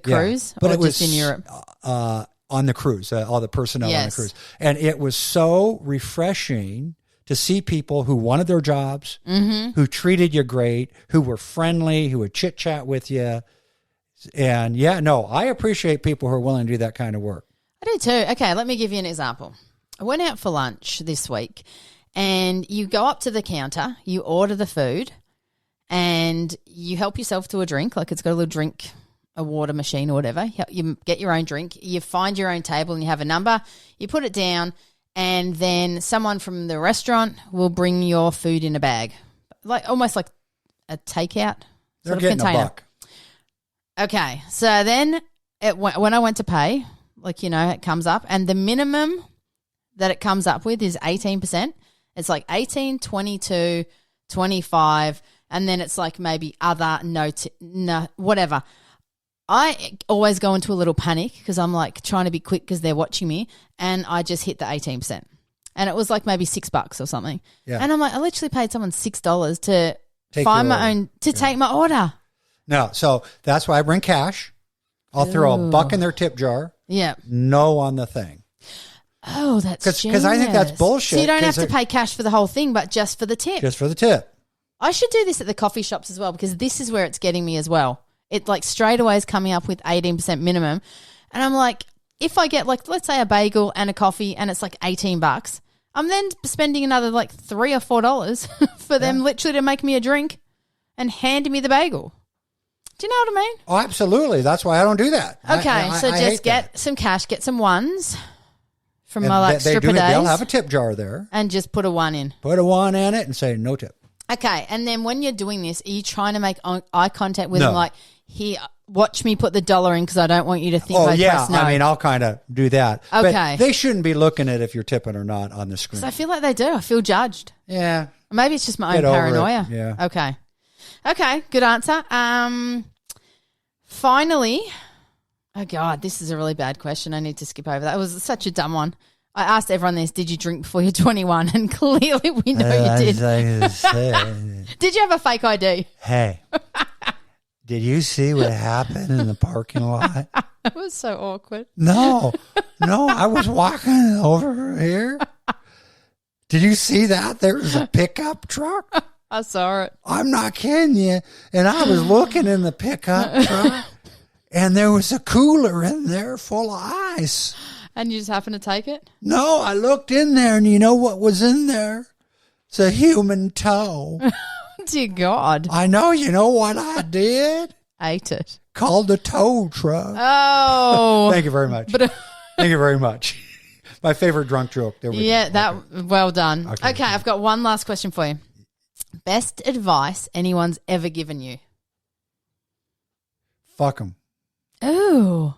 Speaker 1: cruise?
Speaker 2: But
Speaker 1: or
Speaker 2: it was
Speaker 1: just in Europe?
Speaker 2: On the cruise, all the personnel on the
Speaker 1: Yes.
Speaker 2: cruise. And it was so refreshing to see people who wanted their jobs, who treated you great, who were friendly, who would chit chat with you. And yeah, no, I appreciate people who are willing to do that kind of work.
Speaker 1: I do too. Okay, let me give you an example. I went out for lunch this week and you go up to the counter, you order the food and you help yourself to a drink, like it's got a little drink, a water machine or whatever. You get your own drink, you find your own table and you have a number, you put it down and then someone from the restaurant will bring your food in a bag, like almost like a takeout
Speaker 2: They're
Speaker 1: sort of
Speaker 2: getting
Speaker 1: container.
Speaker 2: a buck.
Speaker 1: Okay, so then when I went to pay, like, you know, it comes up and the minimum that it comes up with is 18%. It's like 18, 22, 25, and then it's like maybe other, no, whatever. I always go into a little panic because I'm like trying to be quick because they're watching me, and I just hit the 18%. And it was like maybe $6 or something.
Speaker 2: Yeah.
Speaker 1: And I'm like, I literally paid someone $6 to
Speaker 2: Take
Speaker 1: find
Speaker 2: your
Speaker 1: my
Speaker 2: order.
Speaker 1: own, to take my order.
Speaker 2: No, so that's why I bring cash. I'll throw a buck in their tip jar.
Speaker 1: Yeah.
Speaker 2: No on the thing.
Speaker 1: Oh, that's
Speaker 2: Because I think that's
Speaker 1: generous.
Speaker 2: bullshit,
Speaker 1: So you don't have
Speaker 2: 'cause
Speaker 1: to pay cash for the whole thing, but just for the tip.
Speaker 2: Just for the tip.
Speaker 1: I should do this at the coffee shops as well because this is where it's getting me as well. It like straight away is coming up with 18% minimum. And I'm like, if I get like, let's say a bagel and a coffee and it's like $18, I'm then spending another like $3 or $4 for them literally to make me a drink and hand me the bagel. Do you know what I mean?
Speaker 2: Oh, absolutely. That's why I don't do that.
Speaker 1: Okay,
Speaker 2: I
Speaker 1: so
Speaker 2: hate
Speaker 1: just
Speaker 2: that.
Speaker 1: get some cash, get some ones from
Speaker 2: And
Speaker 1: my like
Speaker 2: they
Speaker 1: stripper
Speaker 2: do,
Speaker 1: days
Speaker 2: they'll have a tip jar there.
Speaker 1: and just put a 1 in.
Speaker 2: Put a 1 in it and say no tip.
Speaker 1: Okay, and then when you're doing this, are you trying to make eye contact with
Speaker 2: No.
Speaker 1: them like, here, watch me put the $1 in because I don't want you to think I press no?
Speaker 2: I mean, I'll kind of do that.
Speaker 1: Okay.
Speaker 2: But they shouldn't be looking at if you're tipping or not on the screen.
Speaker 1: So I feel like they do. I feel judged.
Speaker 2: Yeah.
Speaker 1: Maybe it's just my
Speaker 2: Get
Speaker 1: own
Speaker 2: over it.
Speaker 1: paranoia.
Speaker 2: Yeah.
Speaker 1: Okay, good answer. Finally, oh God, this is a really bad question. I need to skip over that. It was such a dumb one. I asked everyone this, did you drink before you're 21? And clearly we know you did. Did you have a fake ID?
Speaker 2: Hey, did you see what happened in the parking lot?
Speaker 1: That was so awkward.
Speaker 2: No, I was walking over here. Did you see that? There was a pickup truck.
Speaker 1: I saw it.
Speaker 2: I'm not kidding you. And I was looking in the pickup truck, and there was a cooler in there full of ice.
Speaker 1: And you just happened to take it?
Speaker 2: No, I looked in there, and you know what was in there? It's a human toe.
Speaker 1: Dear God.
Speaker 2: I know. You know what I did?
Speaker 1: Ate it.
Speaker 2: Called the tow truck.
Speaker 1: Oh.
Speaker 2: Thank you very much. Thank you very much. My favorite drunk joke. There we go.
Speaker 1: Well done.
Speaker 2: Okay.
Speaker 1: Okay, I've got one last question for you. Best advice anyone's ever given you?
Speaker 2: Fuck them.
Speaker 1: Ooh.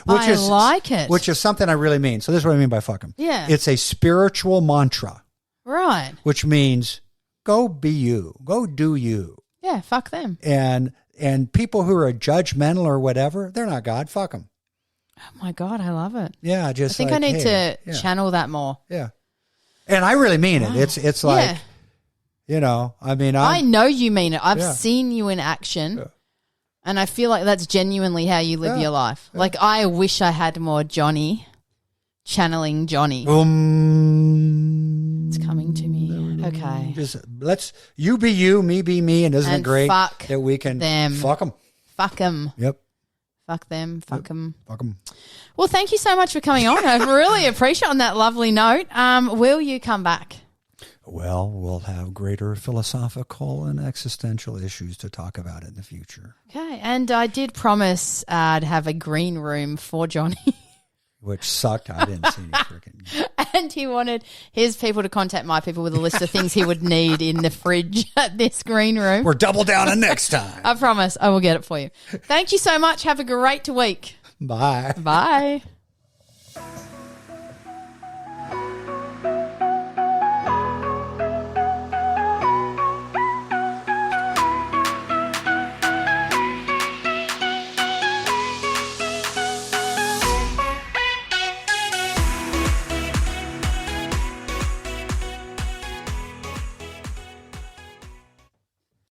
Speaker 1: I like it.
Speaker 2: Which is something I really mean. So this is what I mean by fuck them.
Speaker 1: Yeah.
Speaker 2: It's a spiritual mantra.
Speaker 1: Right.
Speaker 2: Which means go be you. Go do you.
Speaker 1: Yeah, fuck them.
Speaker 2: And people who are judgmental or whatever, they're not God. Fuck them.
Speaker 1: Oh my God, I love it.
Speaker 2: Yeah, just
Speaker 1: I think
Speaker 2: like,
Speaker 1: I need
Speaker 2: hey,
Speaker 1: to channel that more.
Speaker 2: Yeah. And I really mean it. It's like, you know, I mean,
Speaker 1: I know you mean it. I've seen you in action.
Speaker 2: Yeah.
Speaker 1: And I feel like that's genuinely how you live your life. Like, I wish I had more Jonny channeling Jonny. It's coming to me. Okay.
Speaker 2: Just let's you be you, me be me, and isn't it great
Speaker 1: fuck
Speaker 2: that we can
Speaker 1: them.
Speaker 2: Fuck them.
Speaker 1: Fuck them.
Speaker 2: Yep.
Speaker 1: Fuck them. Fuck them.
Speaker 2: Fuck them.
Speaker 1: Well, thank you so much for coming on. I really appreciate on that lovely note. Will you come back?
Speaker 2: Well, we'll have greater philosophical and existential issues to talk about in the future.
Speaker 1: Okay. And I did promise to have a green room for Jonny.
Speaker 2: Which sucked. I didn't see any freaking.
Speaker 1: And he wanted his people to contact my people with a list of things he would need in the fridge at this green room.
Speaker 2: We're double down on next time.
Speaker 1: I promise I will get it for you. Thank you so much. Have a great week.
Speaker 2: Bye.
Speaker 1: Bye.